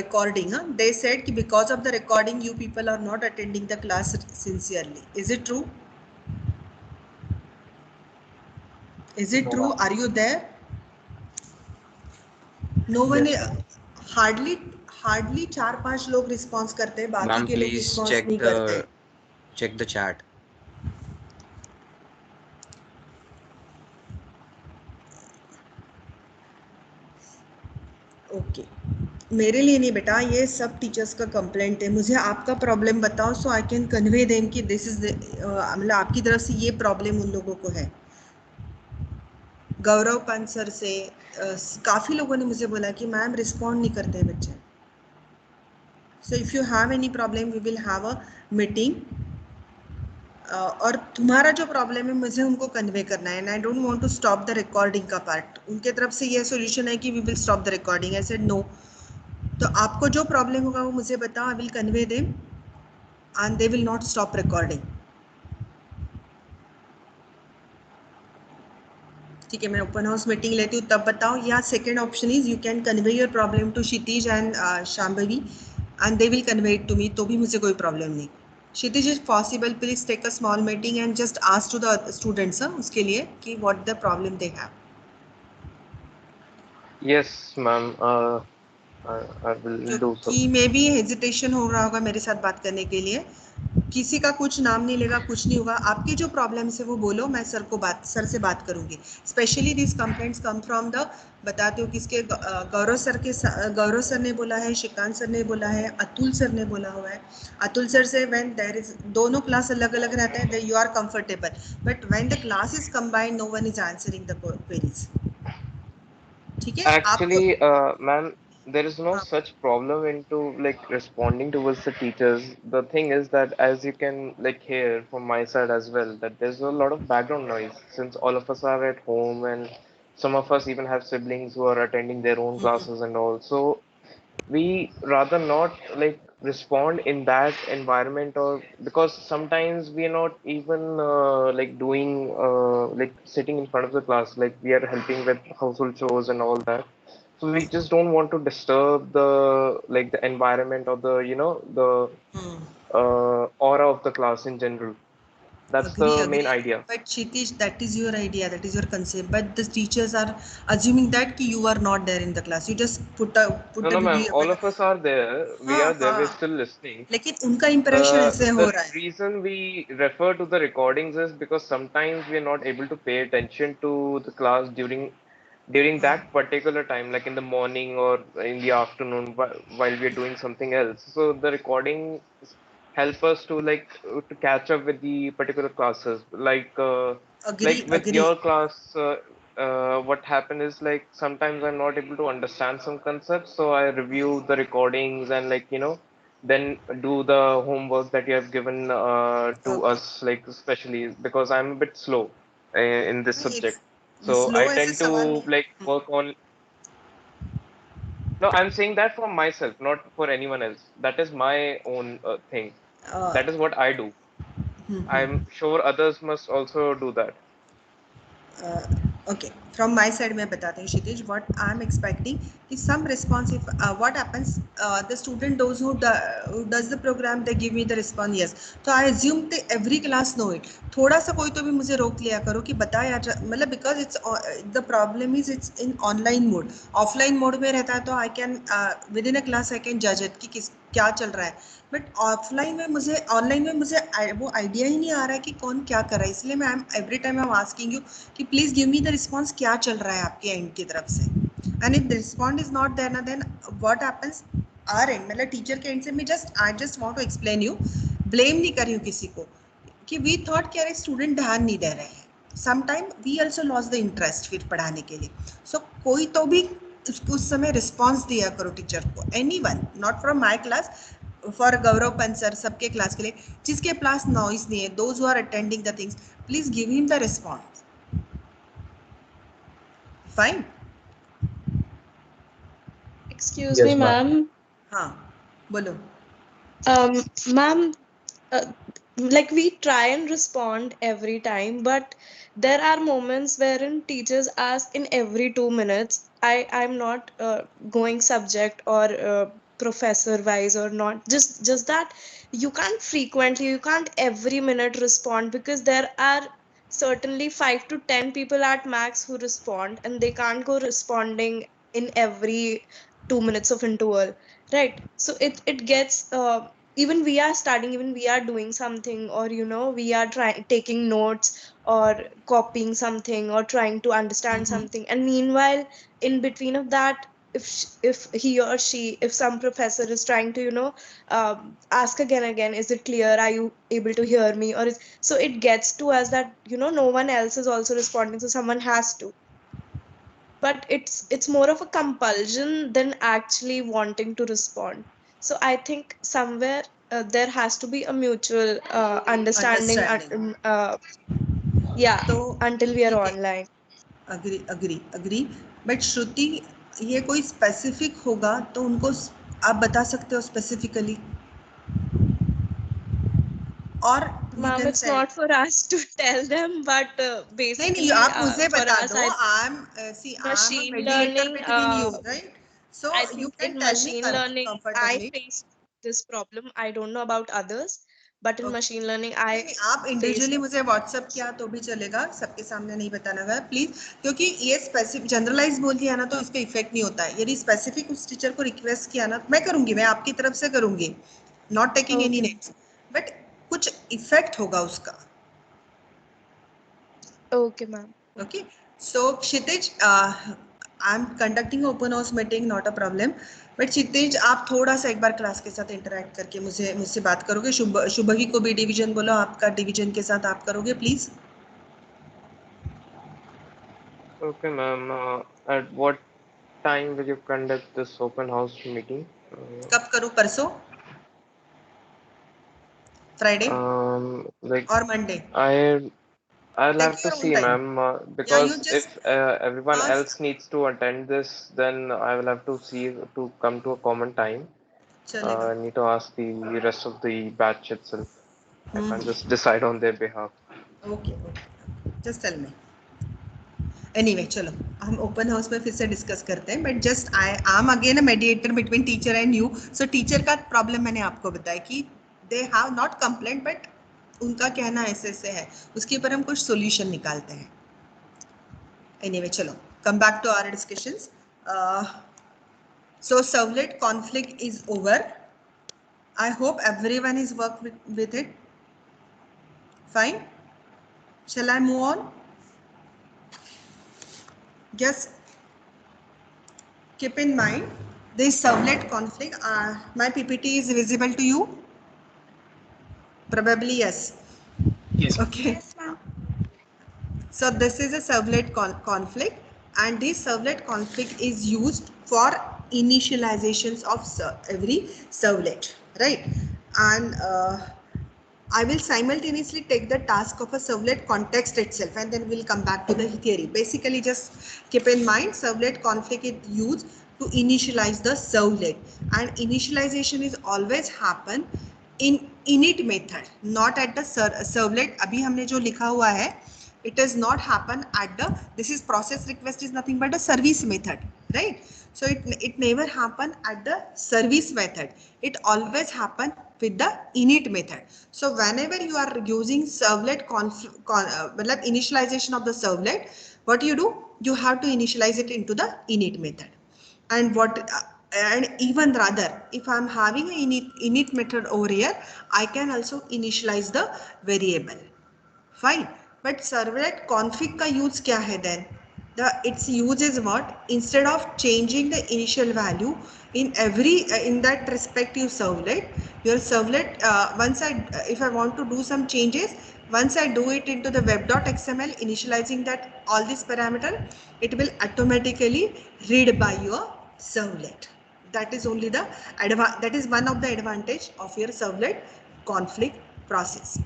recording. Huh? They said कि because of the recording, you people are not attending the class sincerely. Is it true? Is it No, true? ma'am. Are you there? No one. Yes, ma'am. Hardly 4-5 लोग response करते हैं, बाकी Ma'am, के लोग please response नहीं करते. check the chat. Okay, मेरे लिए नहीं बेटा, ये सब टीचर्स का कंप्लेंट है. मुझे आपका प्रॉब्लम बताओ सो आई कैन कन्वे देम कि दिस इज मतलब आपकी तरफ से ये प्रॉब्लम उन लोगों को है. गौरव पंत सर से काफ़ी लोगों ने मुझे बोला कि मैम रिस्पॉन्ड नहीं करते हैं बच्चे. So if you have any problem we will have a meeting, और तुम्हारा जो प्रॉब्लम है मुझे उनको कन्वे करना है. And I don't want to stop the recording का पार्ट. उनके तरफ से ये सोल्यूशन है कि we will stop the recording. I said no. तो आपको जो प्रॉब्लम होगा वो मुझे बताओ, I will convey them and they will not stop recording. ठीक है, मैं ओपन हाउस मीटिंग लेती हूँ तब बताओ, या second option is you can convey your problem to Kshitij and Shambhavi and they will convey it to me, तो भी मुझे कोई प्रॉब्लम नहीं. Kshitij is possible, please take a small meeting and just ask to the students उसके लिए कि what the problem they have. Yes, ma'am. I will do so. क्योंकि मे भी हेजिटेशन हो रहा होगा मेरे साथ बात करने के लिए. किसी का कुछ नाम नहीं लेगा, कुछ नहीं होगा. आपके जो प्रॉब्लम्स है वो बोलो, मैं सर से बात करूंगी. Specially this complaints come from the, बताते हो किसके, गौरव सर ने बोला है, श्रीकांत सर ने बोला है, अतुल सर ने बोला हुआ है. अतुल सर से व्हेन देयर इज, दोनों क्लास अलग अलग रहते हैं, you are comfortable, but when the class is combined no one is answering the queries. ठीक है आपको. Actually, ma'am, there is no हाँ. such problem into like responding towards the teachers. The thing is that as you can like hear from my side as well, that there's a lot of background noise since all of us are at home and some of us even have siblings who are attending their own classes and all. So we rather not like respond in that environment, or because sometimes we are not even like doing like sitting in front of the class, like we are helping with household chores and all that, so we just don't want to disturb the like the environment or the the aura of the class in general. That's the main Agree. idea. But Kshitiz, that is your idea, that is your concept. But the teachers are assuming that ki you are not there in the class. You just put a No, ma'am, video. all of us are there, we हाँ are there, we're हाँ. still listening. लेकिन उनका impression ऐसे हो The रहा है. reason we refer to the recordings is because sometimes we are not able to pay attention to the class during that particular time, like in the morning or in the afternoon while we are doing something else. So the recording help us to like to catch up with the particular classes. Like with Agree. your class, what happened is like sometimes I'm not able to understand some concepts, so I review the recordings and like then do the homework that you have given to Okay. us, like especially because I'm a bit slow in this नहीं, subject. it's So slow I ऐसे tend सवाल to नहीं. like work on. No, I'm saying that for myself, not for anyone else. That is my own thing. Uh, That is what I do. I'm sure others must also do that. Okay, from my side मैं बताती हूँ क्षितिज, what I'm expecting is some response. If what happens, the student those who does the program, they give me the response yes. तो I assume that every class know it. थोड़ा सा कोई तो भी मुझे रोक लिया करो कि बता यार, मतलब because it's the problem is it's in online mode. Offline mode में रहता है तो I can within a class I can judge it कि क्या चल रहा है. बट ऑफलाइन में मुझे, ऑनलाइन में मुझे वो आइडिया ही नहीं आ रहा है कि कौन क्या कर रहा है. इसलिए मैं every time I am asking you कि please give me the response, क्या चल रहा है आपके एंड की तरफ से. And if the respond is not there ना, then what happens are end, मतलब टीचर के एंड से मैं I just want to explain you, blame नहीं कर रही हूँ किसी को, कि वी थॉट कि अरे स्टूडेंट ध्यान नहीं दे रहे हैं. Sometime we also loss the interest फिर पढ़ाने के लिए. सो कोई तो भी उस समय रिस्पॉन्स दिया करो टीचर को. Any one, not from my class, for Gaurav पन सर, सबके क्लास के लिए, जिसके पास नॉइज नहीं है, those who are attending the things, please give him the response. Fine. Excuse Yes, me, ma'am. ma'am. हाँ बोलो. Ma'am, uh, like we try and respond every time, but there are moments wherein teachers ask in every 2 minutes. I'm not going subject or professor wise or not. Just that you can't frequently, you can't every minute respond, because there are certainly 5 to 10 people at max who respond, and they can't go responding in every 2 minutes of interval, right? So it gets even we are studying, even we are doing something, or we are trying taking notes or copying something or trying to understand something, and meanwhile in between of that, if he or she, if some professor is trying to ask again and again, is it clear, are you able to hear me, or so it gets to us that no one else is also responding, so someone has to. But it's more of a compulsion than actually wanting to respond. So I think somewhere there has to be a mutual understanding, understanding. yeah, तो until we are ठीक है, online. Agree. But श्रुति, ये कोई specific होगा तो उनको आप बता सकते हो specifically. or you Ma'am, can it's send. not for us to tell them, but नहीं basically, आप मुझे for बता us, दो. I I'm I'm a machine mediator learning. between you, right? So I you think can in tell me machine learning, I comfortably. faced this problem. I don't know about others, but in Okay. machine learning, नहीं I आप individually faced. मुझे WhatsApp किया तो भी चलेगा, सबके सामने नहीं बताना है प्लीज, क्योंकि ये स्पेसिफिक जनरलाइज बोल दिया ना तो इस पे इफेक्ट नहीं होता है. यदि स्पेसिफिक उस टीचर को रिक्वेस्ट किया ना, मैं करूंगी, मैं आपकी तरफ से करूंगी, not taking any Okay. Names, but कुछ इफेक्ट होगा उसका. Okay, ma'am. Okay, so Kshitij, I'm conducting open house meeting, not a problem. But Kshitij आप थोड़ा सा एक बार क्लास के साथ इंटरेक्ट करके मुझसे बात करोगे. शुभगी को भी डिवीजन बोलो, आपका डिवीजन के साथ आप करोगे please. Okay, ma'am. At what time will you conduct this open house meeting? कब करूँ, परसों, फ्राइडे Like और Monday? I'll take have to your own see, time. ma'am, या you because if just everyone ask. else needs to attend this, then I will have to see to come to a common time. चलेगा. I need to ask the rest of the batch itself. I can't just decide on their behalf. Okay just tell me. Anyway चलो हम open house में फिर से discuss करते हैं, but just I am again a mediator between teacher and you. So teacher का problem मैंने आपको बताया कि they have not complaint, but उनका कहना ऐसे ऐसे है, उसके ऊपर हम कुछ सॉल्यूशन निकालते हैं. एनीवे चलो come back to our discussions. So servlet conflict is over. I hope everyone is worked with it. Fine. Shall I move on? Just keep in mind this servlet conflict. My PPT is visible to you? Probably yes. Yes. Okay. Yes, ma'am. So this is a servlet conflict, and this servlet conflict is used for initializations of every servlet, right? And I will simultaneously take the task of a servlet context itself, and then we'll come back to the theory. Basically, just keep in mind servlet conflict is used to initialize the servlet, and initialization is always happen in init method, not at the servlet. अभी हमने जो लिखा हुआ है, it does not happen at the, this is process request is nothing but a service method, right? So it never happen at the service method. It always happen with the init method. So whenever you are using servlet initialization of the servlet, what you do? You have to initialize it into the init method. And and even rather, if I'm having an init method over here, I can also initialize the variable. Fine. But servlet config का use क्या है then? Its use is what? Instead of changing the initial value in in that respective servlet, your servlet, if I want to do some changes, once I do it into the web.xml, initializing that all these parameter, it will automatically read by your servlet. That is only that is one of the advantage of your servlet config process.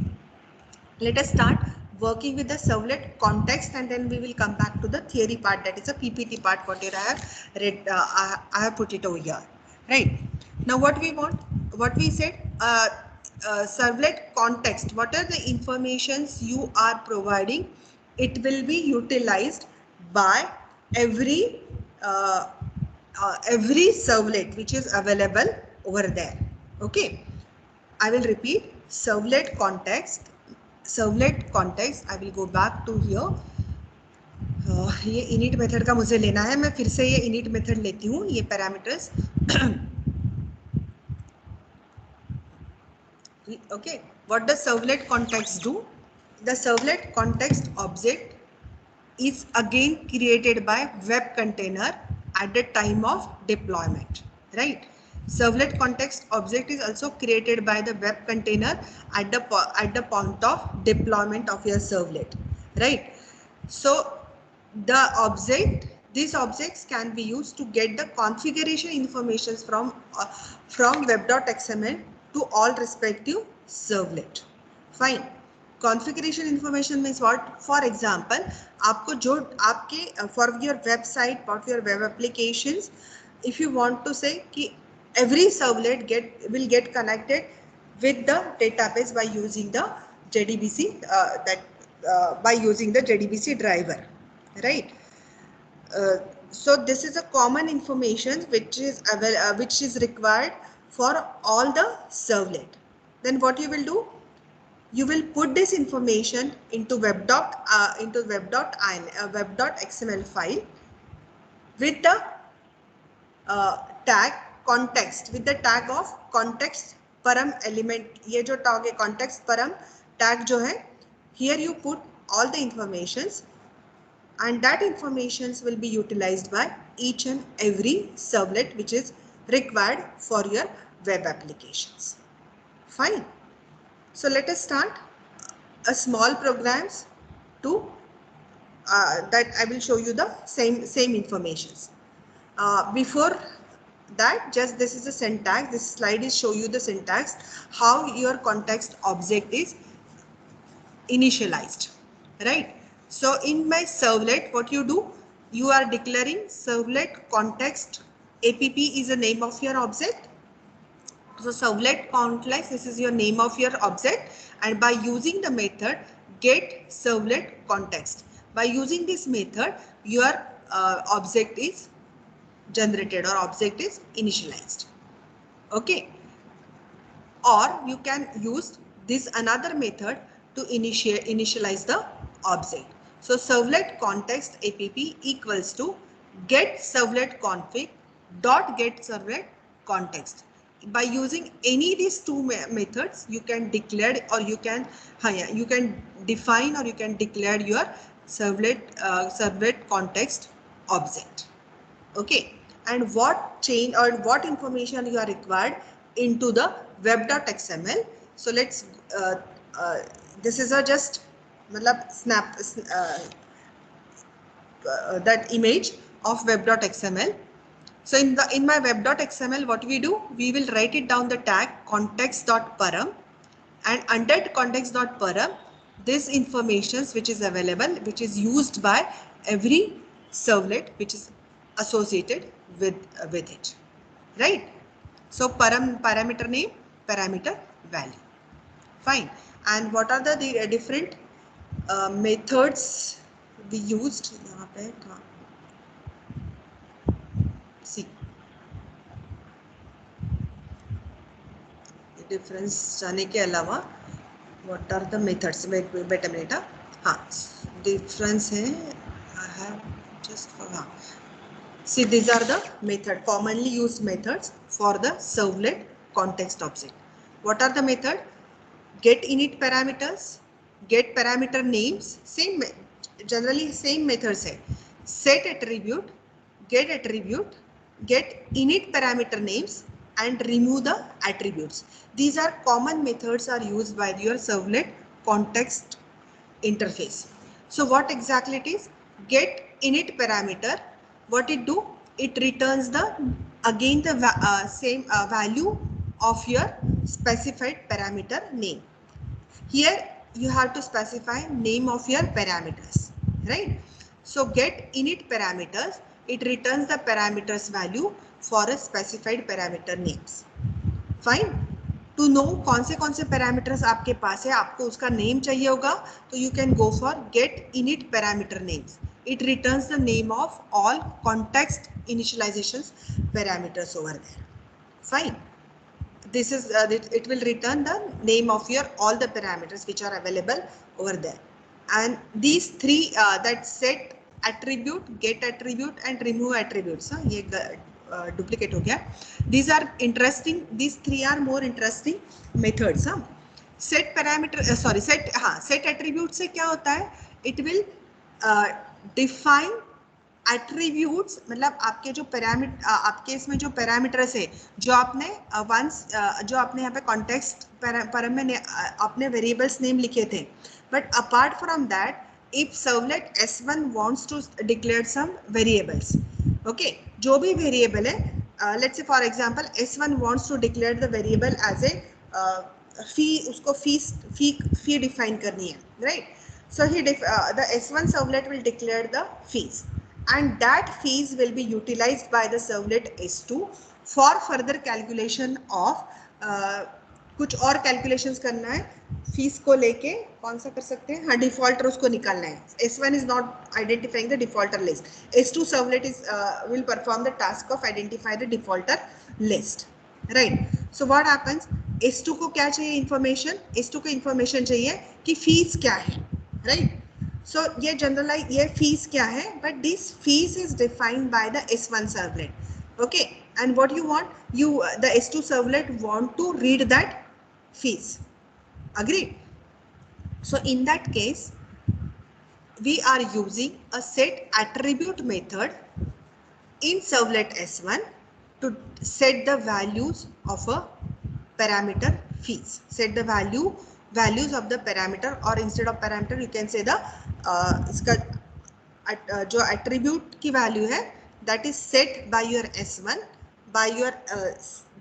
Let us start working with the servlet context, and then we will come back to the theory part, that is a PPT part, whatever I have read, I have put it over here. Right. Now what we want, what we said, servlet context, what are the informations you are providing, it will be utilized by every servlet which is available over there. Okay. I will repeat servlet context. I will go back to here. ये init method का मुझे लेना है, मैं फिर से ये init method लेती हूँ, ये parameters. Okay, what does servlet context do? The servlet context object is again created by web container at the time of deployment, right? Servlet context object is also created by the web container at the point of deployment of your servlet, right? So these objects can be used to get the configuration information from web.xml to all respective servlet. Fine. Configuration information means what? For example, आपको जो आपके for your website, for your web applications, if you want to say कि every servlet will get connected with the database by using the JDBC by using the JDBC driver, right? So this is a common information which is required for all the servlet. Then what you will do? You will put this information into web.xml file with the tag context, with the tag of context param element. ये जो tag है context param tag जो है, here you put all the informations, and that informations will be utilized by each and every servlet which is required for your web applications. Fine. So let us start a small programs to that I will show you the same informations. Before that, just this is the syntax. This slide is show you the syntax, how your context object is initialized, right? So in my servlet, what you do, you are declaring servlet context app is the name of your object. So servlet context, this is your name of your object, and by using the method get servlet context, by using this method your object is generated or object is initialized. Okay, or you can use this another method to initialize the object. So servlet context app equals to get servlet config dot get servlet context. By using any of these two methods, you can declare or you can define or you can declare your servlet context object. Okay, and what chain or what information you are required into the web.xml. So let's this is a just snap that image of web.xml. So in my web.xml, what we do, we will write it down the tag context.param, and under context.param, this information which is available, which is used by every servlet which is associated with it, right? So parameter name, parameter value. Fine. And what are the different methods we used? See, difference जाने के अलावा what are the methods? Wait a minute. हाँ, difference है. I have just हाँ. See, these are the method commonly used methods for the servlet context object. What are the method? Get init parameters, get parameter names, same generally same methods है. Set attribute, get init parameter names, and remove the attributes. These are common methods are used by your servlet context interface. So what exactly it is? Get init parameter. What it do? It returns the again the same value of your specified parameter name. Here you have to specify name of your parameters, right? So get init parameters, it returns the parameters value for a specified parameter names. Fine. To know कौन से parameters आपके पास है, आपको उसका name चाहिए होगा, तो you can go for get init parameter names. It returns the name of all context initializations parameters over there. Fine. This is it will return the name of your all the parameters which are available over there. And these three that set attribute, get attribute, and remove attributes. ये duplicate हो गया. These are interesting. These three are more interesting methods. Set parameter set attribute से क्या होता है? It will define attributes, मतलब आपके जो पैरामीटर आपके इसमें जो पैरामीटर्स है जो आपने जो आपने यहाँ पे कॉन्टेक्स्ट पैरामीटर में अपने वेरिएबल्स नेम लिखे थे, but apart from that if servlet S1 wants to declare some variables, okay, जो भी variable है, let's say for example S1 wants to declare the variable as a fee, उसको fee define करनी है, right? So the S1 servlet will declare the fees, and that fees will be utilized by the servlet S2 for further calculation of कुछ और calculations करना है fees को लेके, कौन सा कर सकते हैं, हाँ डिफॉल्टर उसको निकालना है. S1 is not identifying the defaulter list. S2 servlet is will perform the task of identify the defaulter list, right? So what happens, S2 को क्या चाहिए information, S2 को information चाहिए कि फीस क्या है, right? So ये जनरलाइज ये फीस क्या है, but this fees is defined by the S1 servlet, okay? And what you want, you the S2 servlet want to read that fees, agreed? So in that case we are using a set attribute method in servlet S1 to set the values of a parameter fees, set the values of the parameter, or instead of parameter you can say the इसका जो attribute की value है that is set by your S1 by your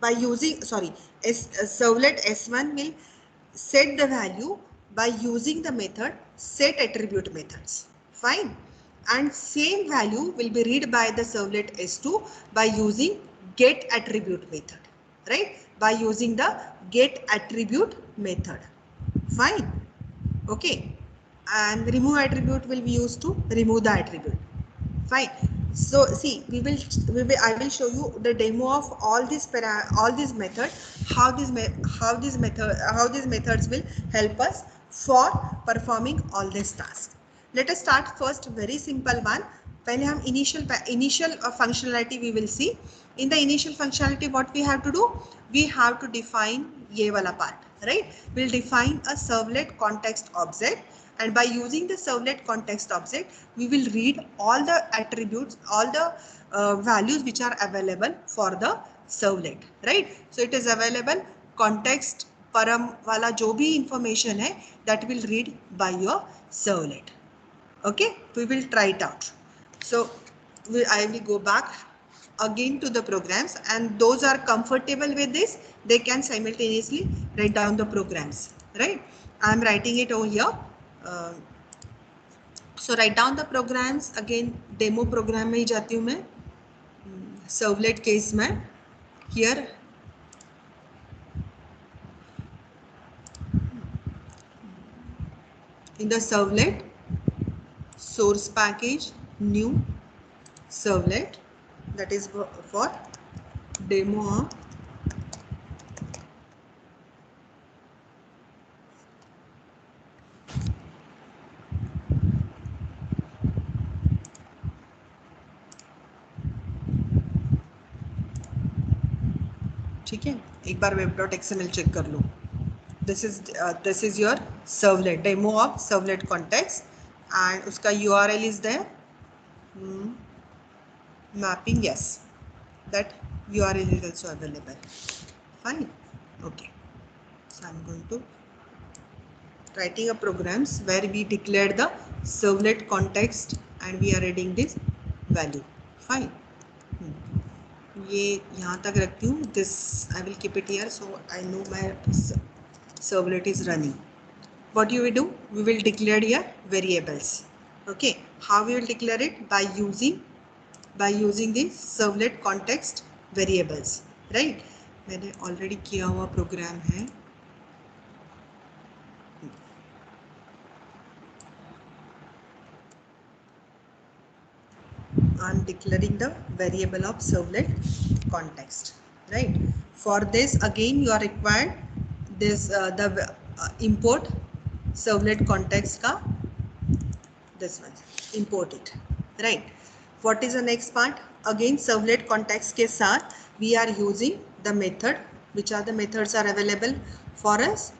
by using servlet S1 will set the value by using the method set attribute methods, fine, and same value will be read by the servlet S2 by using get attribute method, right, by using the get attribute method, fine, okay, and remove attribute will be used to remove the attribute, fine. So see, I will show you the demo of all these method, how these methods will help us for performing all these tasks. Let us start first very simple one. पहले हम initial functionality we will see. In the initial functionality what we have to do, we have to define ये वाला part, right? We'll define a servlet context object, and by using the servlet context object we will read all the attributes, all the values which are available for the servlet, right? So it is available context param wala jo bhi information hai that will read by your servlet, okay? We will try it out. So I will go back again to the programs, and those are comfortable with this they can simultaneously write down the programs, right? I am writing it over here. So write down the programs again. Demo program में ही जाती हूँ मैं, servlet case में. Here in the servlet source package new servlet, that is for demo of ठीक है, एक बार web.xml check कर लो. This is your servlet, demo of servlet context, and उसका URL is there. Mapping, yes, that URL is also available, fine, okay. So I'm going to writing a programs where we declare the servlet context and we are reading this value, fine. ये यहाँ तक रखती हूँ. This I will keep it here, so I know my servlet is running. What you will do? We will declare here variables. Okay, how we will declare it? By using the servlet context variables, right? मैंने already किया हुआ program है. I'm declaring the variable of servlet context, right? For this again you are required this the import servlet context ka, this one, import it, right? What is the next part? Again servlet context ke saath we are using the method. Which are the methods are available for us?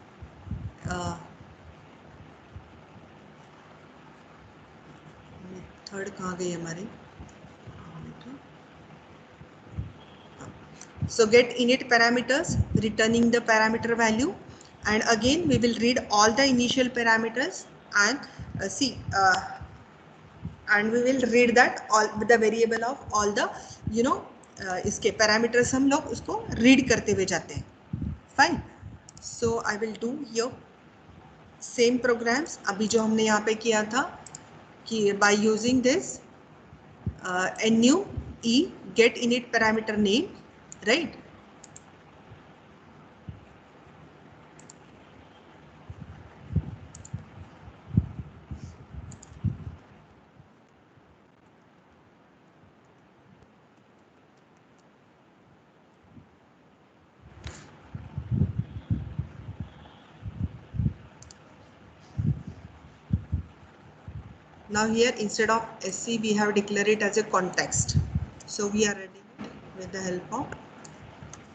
Method कहाँ गई हमारी? So get init parameters, returning the parameter value, and again we will read all the initial parameters and and we will read that all the variable of all the इसके parameters हम लोग उसको read करते हुए जाते हैं, fine. So I will do here same programs अभी जो हमने यहाँ पे किया था कि by using this nu e get init parameter name, right? Now here instead of SC we have declared it as a context. So we are writing it with the help of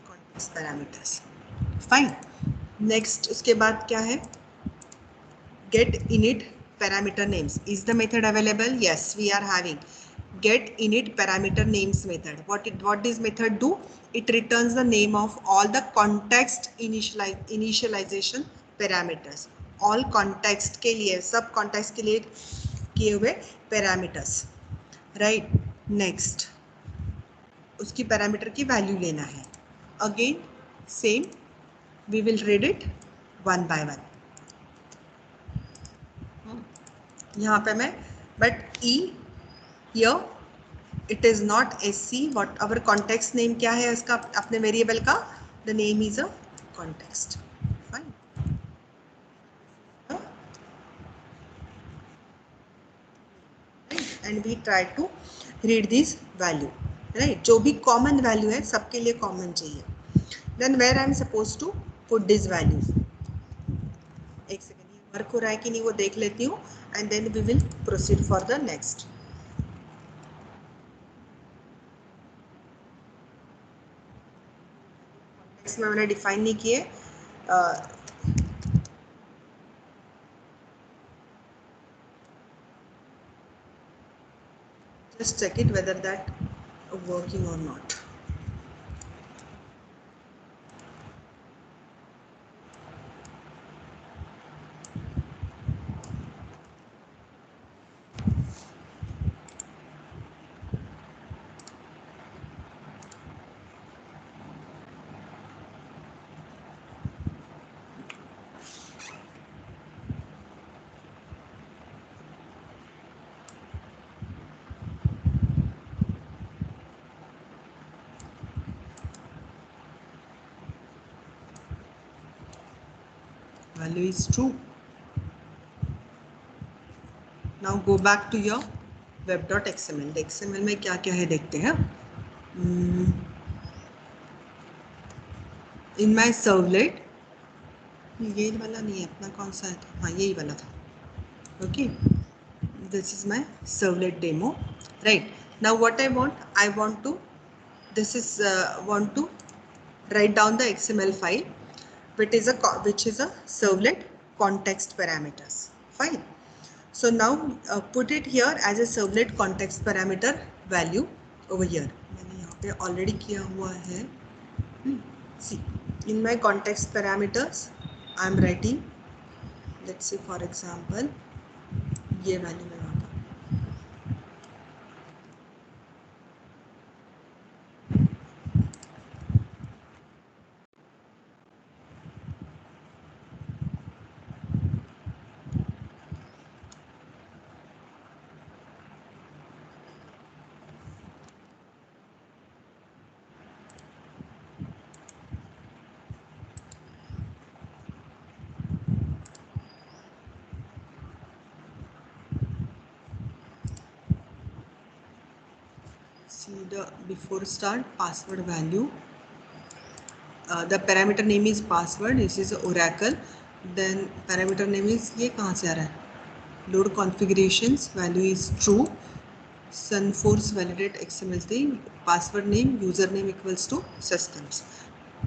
context parameters. Fine. Next उसके बाद क्या है? Get init parameter names. Is the method available? Yes, we are having get init parameter names method. What this method do? It returns the name of all the context initialization parameters. All context के लिए, सब context के लिए किए हुए parameters. Right. Next, उसकी parameter की value लेना है. Again, same. We will read it one by one. यहाँ पे मैं but E here it is not SC. What our context name क्या है इसका अपने variable का? The name is a context. Fine. And we try to read this value. Right. जो भी common value है सबके लिए common चाहिए. Then where I am supposed to put this value? एक सेकंड ये वर्क हो रहा है कि नहीं वो देख लेती हूँ and then we will proceed for the next. इसमें मैंने डिफाइन नहीं किए. Just check it whether that working or not. Value is true. Now go back to your web.xml. XML में क्या क्या है देखते हैं. In my servlet, ये वाला नहीं है अपना, कौन सा है? हाँ यही वाला था. Okay, this is my servlet demo. Right. Now what I want to want to write down the XML file which is a servlet context parameters. Fine. So now put it here as a servlet context parameter value over here. मैंने यहाँ पे already किया हुआ है. See, in my context parameters I am writing, let's say for example ये value में वहाँ पर see the before start password value. The parameter name is password. This is Oracle. Then parameter name is ये कहाँ से आ रहा है? Load configurations. Value is true. Sunforce validate XML thing. Password name username equals to systems.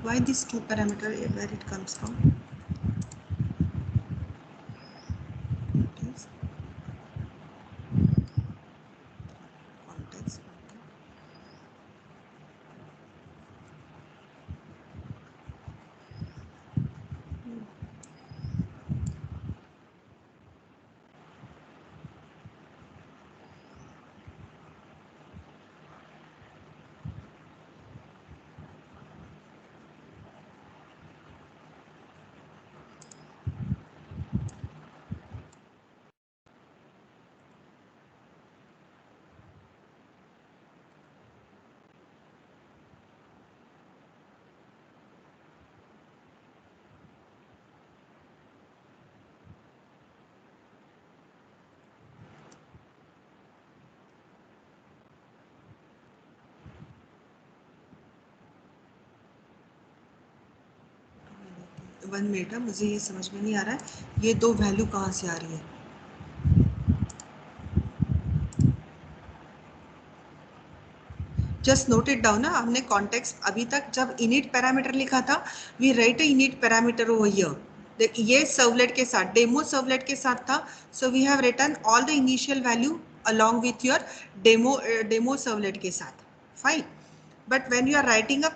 Why these two parameter? Where it comes from? Context. One minute है, मुझे ये समझ में नहीं आ रहा है ये दो वैल्यू कहाँ से आ रही है. जस्ट नोट इट डाउन ना. हमने कॉन्टेक्स्ट अभी तक जब इनिट पैरामीटर लिखा था, we write a init parameter over here. ये सर्वलेट के साथ, डेमो सर्वलेट के साथ था, so we have written all the initial value along with your demo servlet के साथ. Fine. But when you are writing a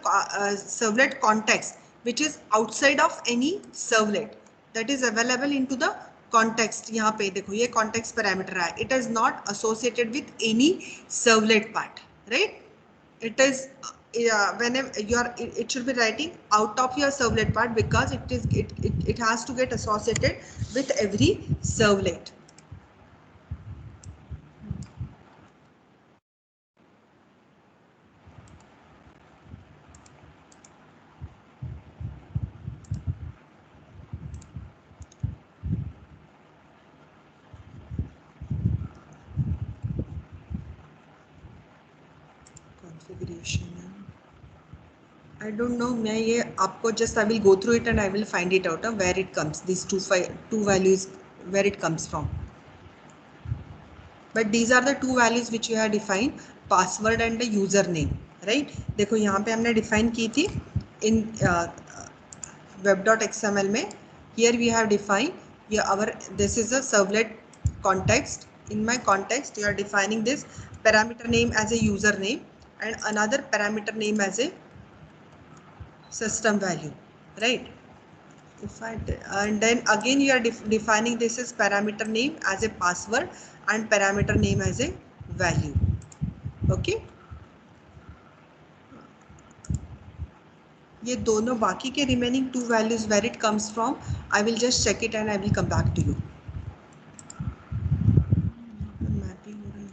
servlet context which is outside of any servlet that is available into the context, यहाँ पे देखो ये context parameter है, it is not associated with any servlet part, right? It is whenever you are, it should be writing out of your servlet part because it has to get associated with every servlet. Configuration. I don't know. मैं ये आपको just I will go through it and I will find it out where it comes. These two values where it comes from. But these are the two values which you have defined, password and the username, right? देखो यहाँ पे हमने define की थी in web.xml में. Here we have defined this is a servlet context. In my context, you are defining this parameter name as a username and another parameter name as a system value, right? And then again you are defining this as parameter name as a password and parameter name as a value. Okay, ये दोनों बाकी के remaining two values where it comes from, I will just check it and I will come back to you. Mapping हो रहा है.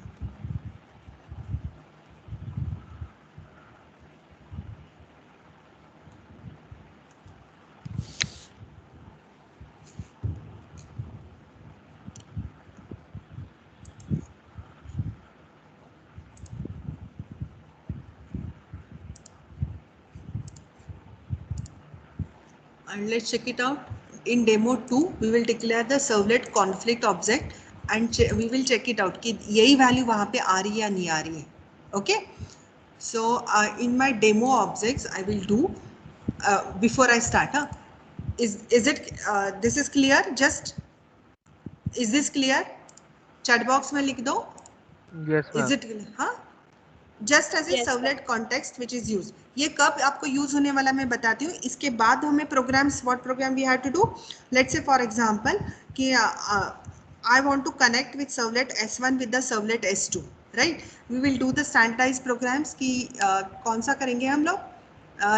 And let's check it out. In demo 2, we will declare the servlet conflict object and we will check it out कि यही value वहाँ पे आ रही है या नहीं आ रही है. Okay. So in my demo objects, I will do before I start. Is it this is clear? Just is this clear? Chat box में लिख दो. Yes, Is ma'am. it हाँ? Just as a Yes, servlet context which is used. ये कब आपको use होने वाला मैं बताती हूँ. इसके बाद हमें programs, what program we have to do. Let's say for example कि I want to connect with servlet S1 with the servlet S2, right? We will do the standardized programs कि कौन सा करेंगे हम लोग.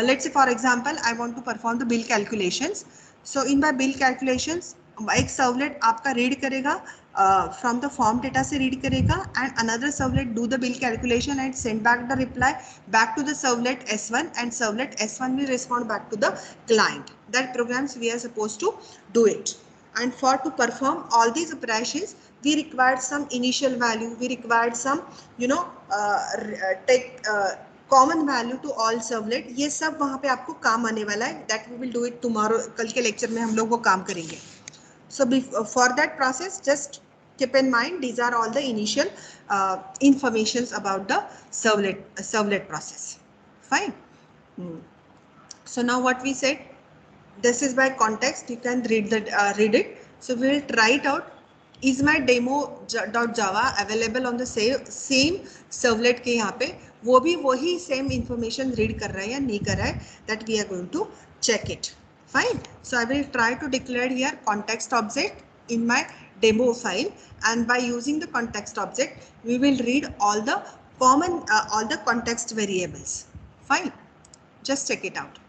Let's say for example I want to perform the bill calculations. So in my bill calculations एक servlet आपका read करेगा from the form data से रीड करेगा and another servlet do the bill calculation and send back the reply back to the servlet S1 and servlet S1 will respond back to the client. That programs we are supposed to do it. And for to perform all these operations, we required some initial value, we required some common value to all servlet. ये सब वहाँ पे आपको काम आने वाला है. That we will do it tomorrow. कल के लेक्चर में हम लोग वो काम करेंगे. So for that process, just keep in mind these are all the initial informations about the servlet process. Fine. So now what we said, this is by context. You can read it. So we will try it out. Is my demo.java available on the same servlet के यहाँ पे वो भी वही same information read कर रहा है या नहीं कर रहा है, that we are going to check it. Fine. So I will try to declare here context object in my demo file, and by using the context object, we will read all the all the context variables. Fine. Just check it out.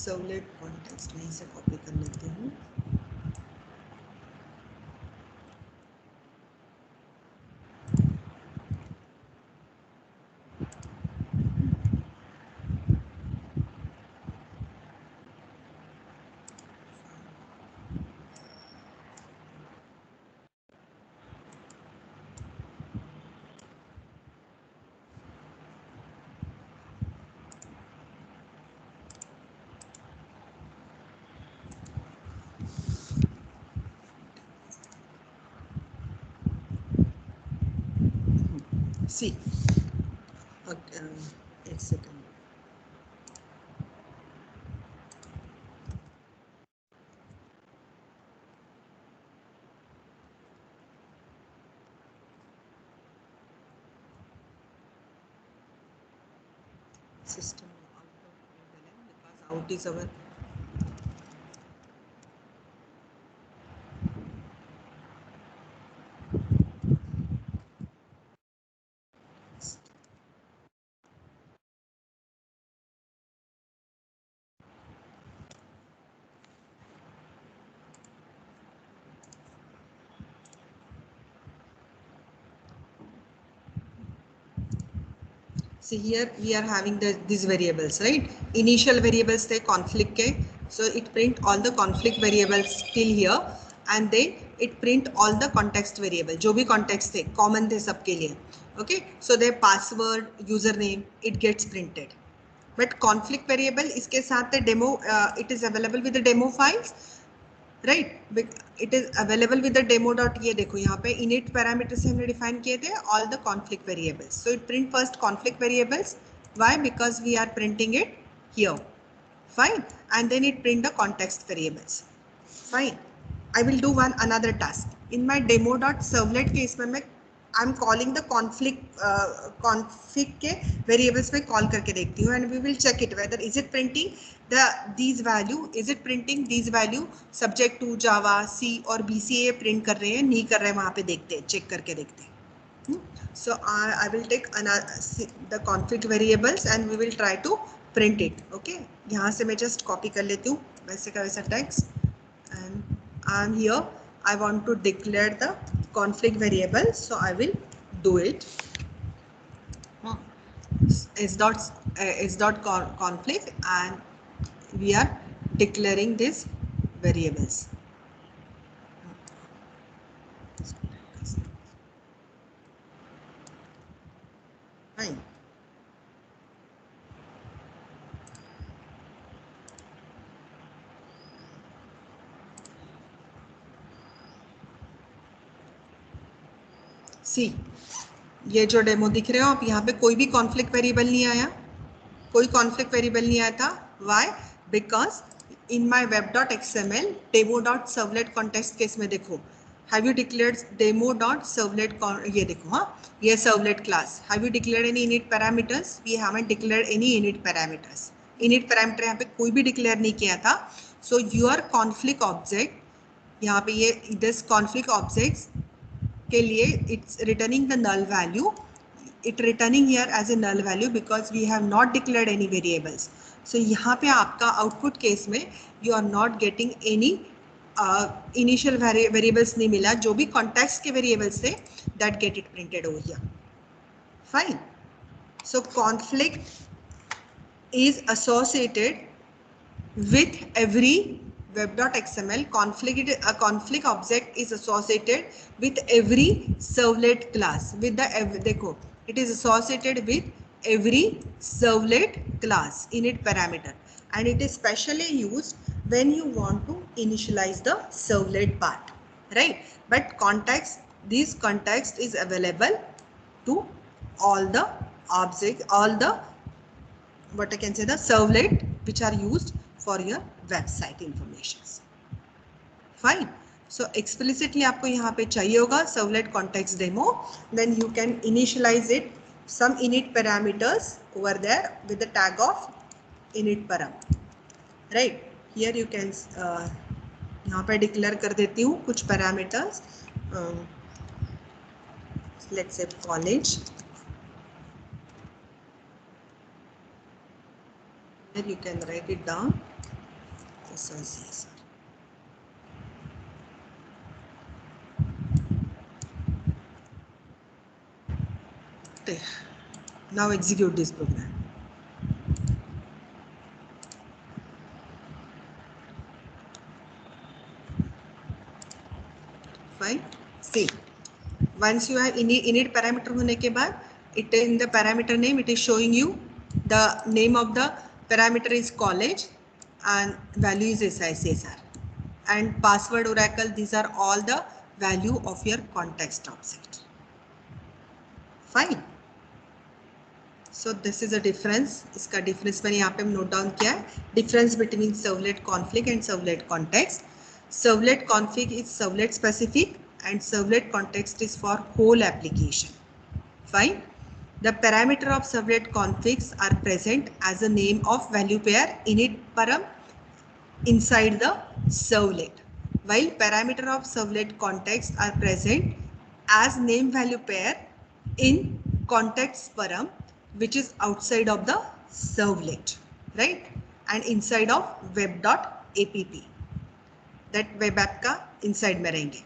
Servlet context में इसे copy कर लेती हूँ. See, एक second. System because out is our see here we are having these variables, right? Initial variables थे conflict के, so it print all the conflict variables till here, and then it print all the context variable जो भी context थे common थे सबके लिए. Okay, so their password, username, it gets printed. But conflict variable इसके साथ demo, it is available with the demo files, right? It is available with the demo dot. ये देखो यहाँ पे init parameters हमने define किए थे all the conflict variables. So it print first conflict variables. Why? Because we are printing it here. Fine. And then it print the context variables. Fine. I will do another task. In my demo dot servlet case में I'm calling the config के variables में call करके देखती हूँ, and we will check it whether is it printing these value, is it printing these value subject to Java, C और BCA print कर रहे हैं, नहीं कर रहे हैं, वहाँ पे देखते हैं, check करके देखते हैं. So I will take the config variables and we will try to print it. Okay, यहाँ से मैं just copy कर लेती हूँ वैसे का वैसा text, and I'm here. I want to declare the conflict variable, so I will do it. S dot conflict, and we are declaring these variables. Fine. सी, ये जो डेमो दिख रहे हो आप, यहाँ पे कोई भी कॉन्फ्लिक्ट वेरिएबल नहीं आया, कोई कॉन्फ्लिक्ट वेरिएबल नहीं आया था. Why? Because in my web.xml demo.servlet context case में देखो, हैव यू डिक्लेयर्ड demo.servlet, ये देखो, हाँ ये servlet class. Have you declared any init parameters? We haven't declared any init parameters. init parameter यहाँ पे कोई भी डिक्लेयर नहीं किया था. So your conflict object, यहाँ पे ये this conflict objects के लिए it's returning the null value. It returning here as a null value because we have not declared any variables. So यहाँ पे आपका output case में you are not getting any initial variables नहीं मिला, जो भी context के variables थे that get it printed over here. Fine. So conflict is associated with every web.xml. A conflict object is associated with every servlet class. With the देखो, it is associated with every servlet class init parameter, and it is specially used when you want to initialize the servlet part, right? But context, this context is available to all the objects, all the what I can say the servlet which are used for your website informations. Fine. So explicitly आपको यहाँ पे चाहिए होगा servlet context demo. Then you can initialize it some init parameters over there with the tag of init param. Right. Here you can यहाँ पे declare कर देती हूँ कुछ parameters. Let's say college. Here you can write it down. This is yes. Now execute this program. Fine. See, once you have init parameter होने के बाद, it in the parameter name it is showing you the name of the parameter is college and value is SICSR, and password Oracle. These are all the value of your context object. Fine. So this is a difference. इसका difference मैंने यहाँ पे note down किया है. Difference between servlet config and servlet context. Servlet config is servlet specific and servlet context is for whole application. Fine. The parameter of servlet configs are present as a name of value pair init param inside the servlet, while parameter of servlet context are present as name value pair in context param, which is outside of the servlet, right, and inside of web.app. that web app का inside में रहेंगे.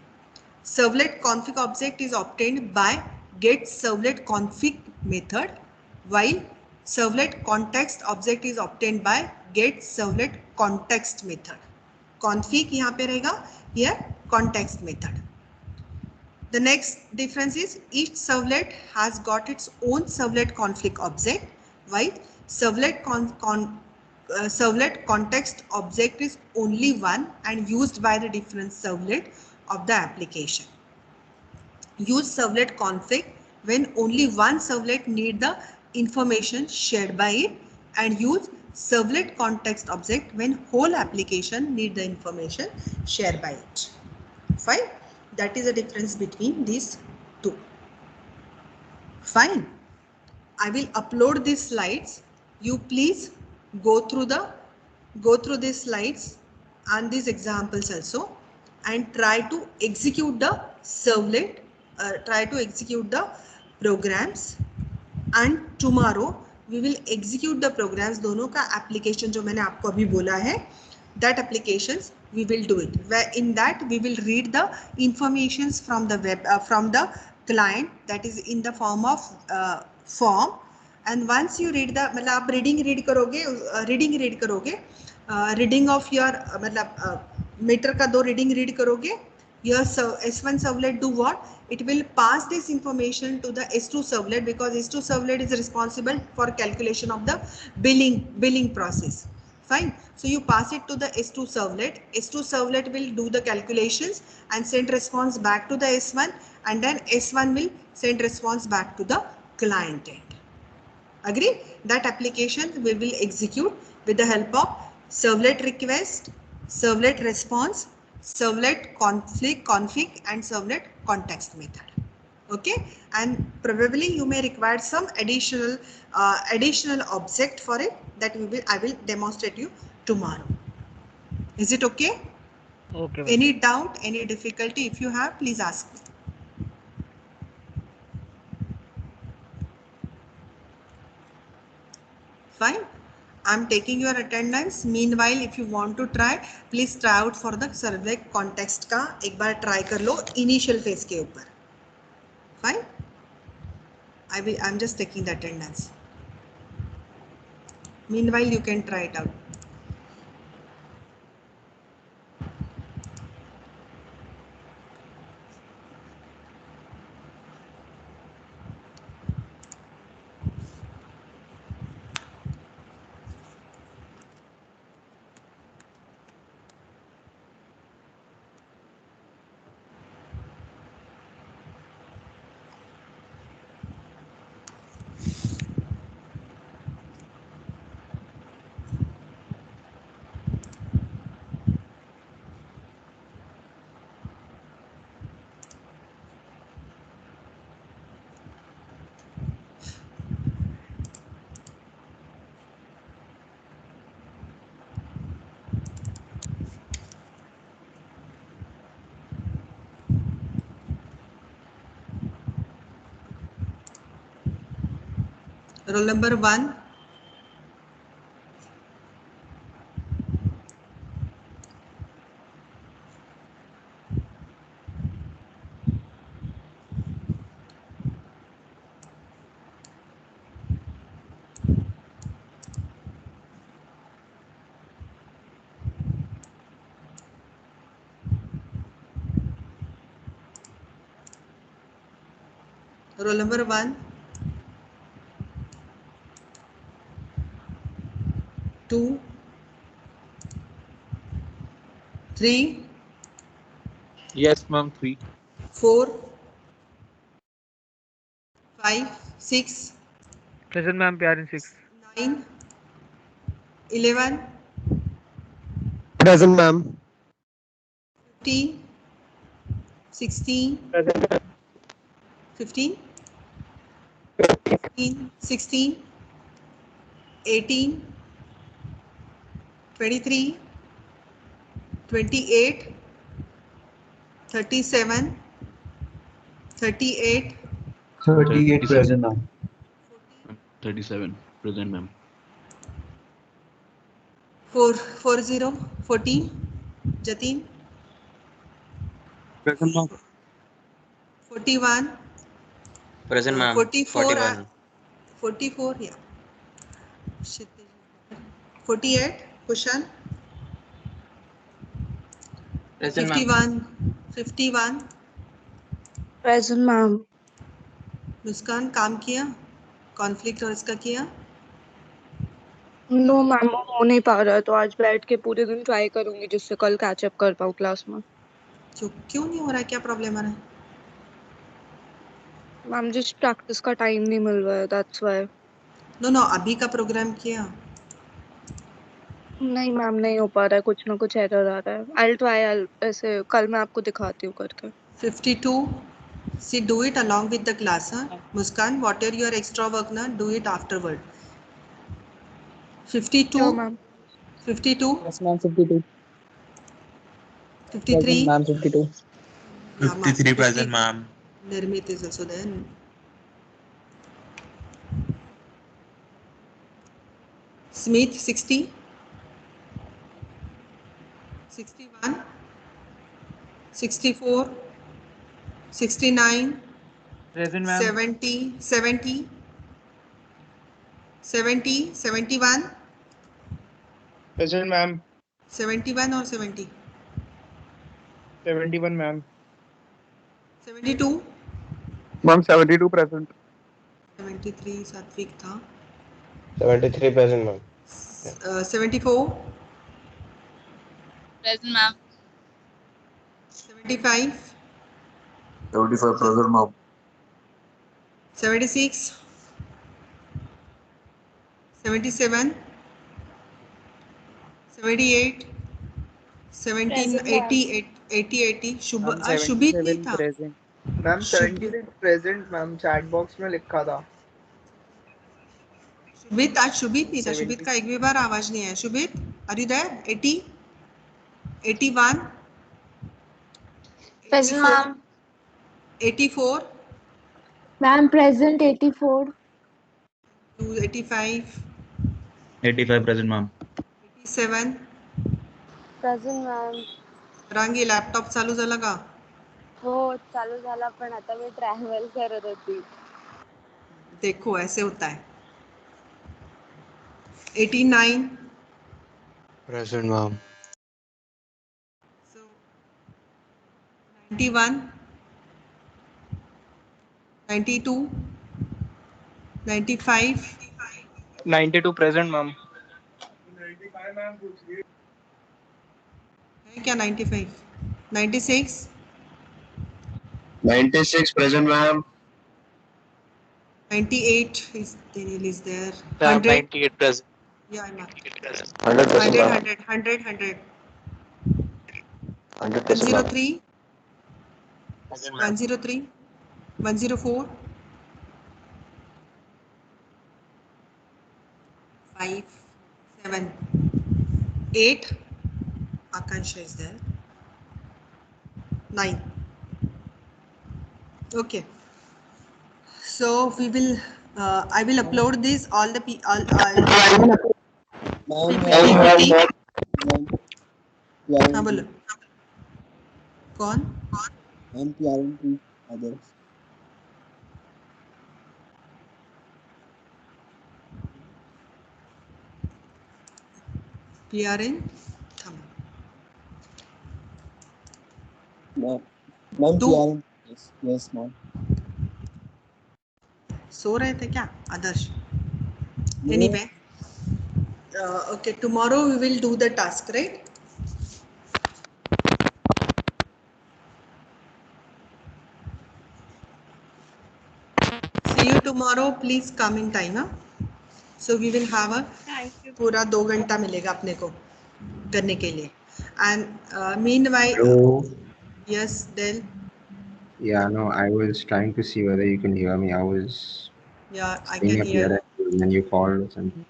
Servlet config object is obtained by get servlet config method, while servlet context object is obtained by get servlet context method. Config यहाँ पे रहेगा, here context method. The next difference is each servlet has got its own servlet config object, while servlet servlet context object is only one and used by the different servlet of the application. Use servlet config when only one servlet need the information shared by it, and use servlet context object when whole application need the information shared by it. Fine. That is the difference between these two. Fine. I will upload these slides. You please go through these slides and these examples also, and try to execute the servlet, try to execute the programs, and tomorrow we will execute the programs. दोनों का application जो मैंने आपको अभी बोला है, that applications we will do it. Where in that we will read the informations from the web, from the client, that is in the form of form. And once you read the, मतलब आप reading read करोगे, reading of your मतलब meter का दो reading read करोगे, your S1 servlet do what? It will pass this information to the S2 servlet, because S2 servlet is responsible for calculation of the billing process. Fine. So you pass it to the S2 servlet. S2 servlet will do the calculations and send response back to the S1, and then S1 will send response back to the client end. Agree? That application we will execute with the help of servlet request, servlet response, servlet config and servlet context method. Okay, and probably you may require some additional object for it, that I will demonstrate you tomorrow. Is it okay? Okay. Any doubt, any difficulty, if you have, please ask me. Fine. I'm taking your attendance. Meanwhile, if you want to try, please try out for the servlet context का एक बार try कर लो initial phase के ऊपर. Fine. I'm just taking the attendance. Meanwhile, you can try it out. Roll number 1. Roll number 1. 2, 3. Yes, ma'am. 3. 4, 5, 6, Present, ma'am. PR in 6. 9, 11, Present, ma'am. 15, 16, Present. 15, 16, 18, 23, 28, 37, 38, 38 present, ma'am. 37 present, ma'am. 40, 14, Jatin, Present, ma'am. 41, Present, ma'am. 44, 41. 44, yeah. Kshitij. 48, Kushan, Present, ma'am. 51, 51, Present, ma'am. मुस्कान काम किया, conflict और इसका किया, no ma'am, वो हो नहीं पा रहा है, तो आज बैठ के पूरे दिन ट्राई करूंगी जिससे कल कैच अप कर पाऊँ क्लास में। क्यों नहीं हो रहा है, क्या प्रॉब्लम आ रहा है? मैम जिस प्रैक्टिस का टाइम नहीं मिल रहा है, दैट्स व्हाई। नो अभी का प्रोग्राम किया, नहीं मैम, नहीं हो पा रहा है, कुछ ना कुछ एरर आ रहा है। आई ट्राई, ऐसे कल मैं आपको दिखाती हूँ करके। 52, see do it along with the class, huh? Muskan, whatever your extra work na, do it afterward. 52, Sure, ma'am. 52, Yes, ma'am. 52. 53, Present, ma'am. 52. yeah, 53 present, ma'am. Nirmit is also there. Smith 60, 61, 64, 69, Present, ma'am. 70, 70, 70, 71, Present, ma'am. 71 or 70, 71, ma'am. 72, Ma'am, 72 present. 73 सात्विक था, 73 present, ma'am. 74, Present, ma'am. 75, 75 present, ma'am. 76, 77, 78, 17, Present, ma'am. 80, 80, Ma'am, शुभित नहीं 77 था, present. Ma'am, शुभित 77 present, ma'am. Chat box में लिखा था. आज शुभित नहीं था, शुभित 70. का एक भी बार आवाज नहीं आया। शुभित, are you there? 80, 81, Present, ma'am. 84, Ma'am, present 84. 85, 85 present, ma'am. 87, Present, ma'am. Rangi laptop चालू झाला का? हो चालू झाला, पण आता मी ट्रॅव्हल करत होती. देखो ऐसे होता है। 89, Present, ma'am. so 91, 92, 95, 92 present, ma'am. है क्या 95, 96, 96 present, ma'am. 98 is Daniel is there. Ma'am, 100, 98 present. yeah, I'm 100 present, 100, ma'am. 100, 100 present, ma'am. 103, Present, ma'am. 103, 104, 5, 7, 8, Akansha is there. 9. Okay. So we will, I will upload this all the PPT. हाँ बोलो, कौन? PRN, सो रहे थे क्या आदर्श? Anyway, okay, tomorrow we will do the task, right? See you tomorrow. Please come in time, huh? So we will have a Thank you. पूरा 2 घंटा मिलेगा अपने को करने के लिए. And meanwhile, Hello. yes, Del. Yeah, no, I was trying to see whether you can hear me. I was Yeah, I staying can at hear. your end and then you called or something.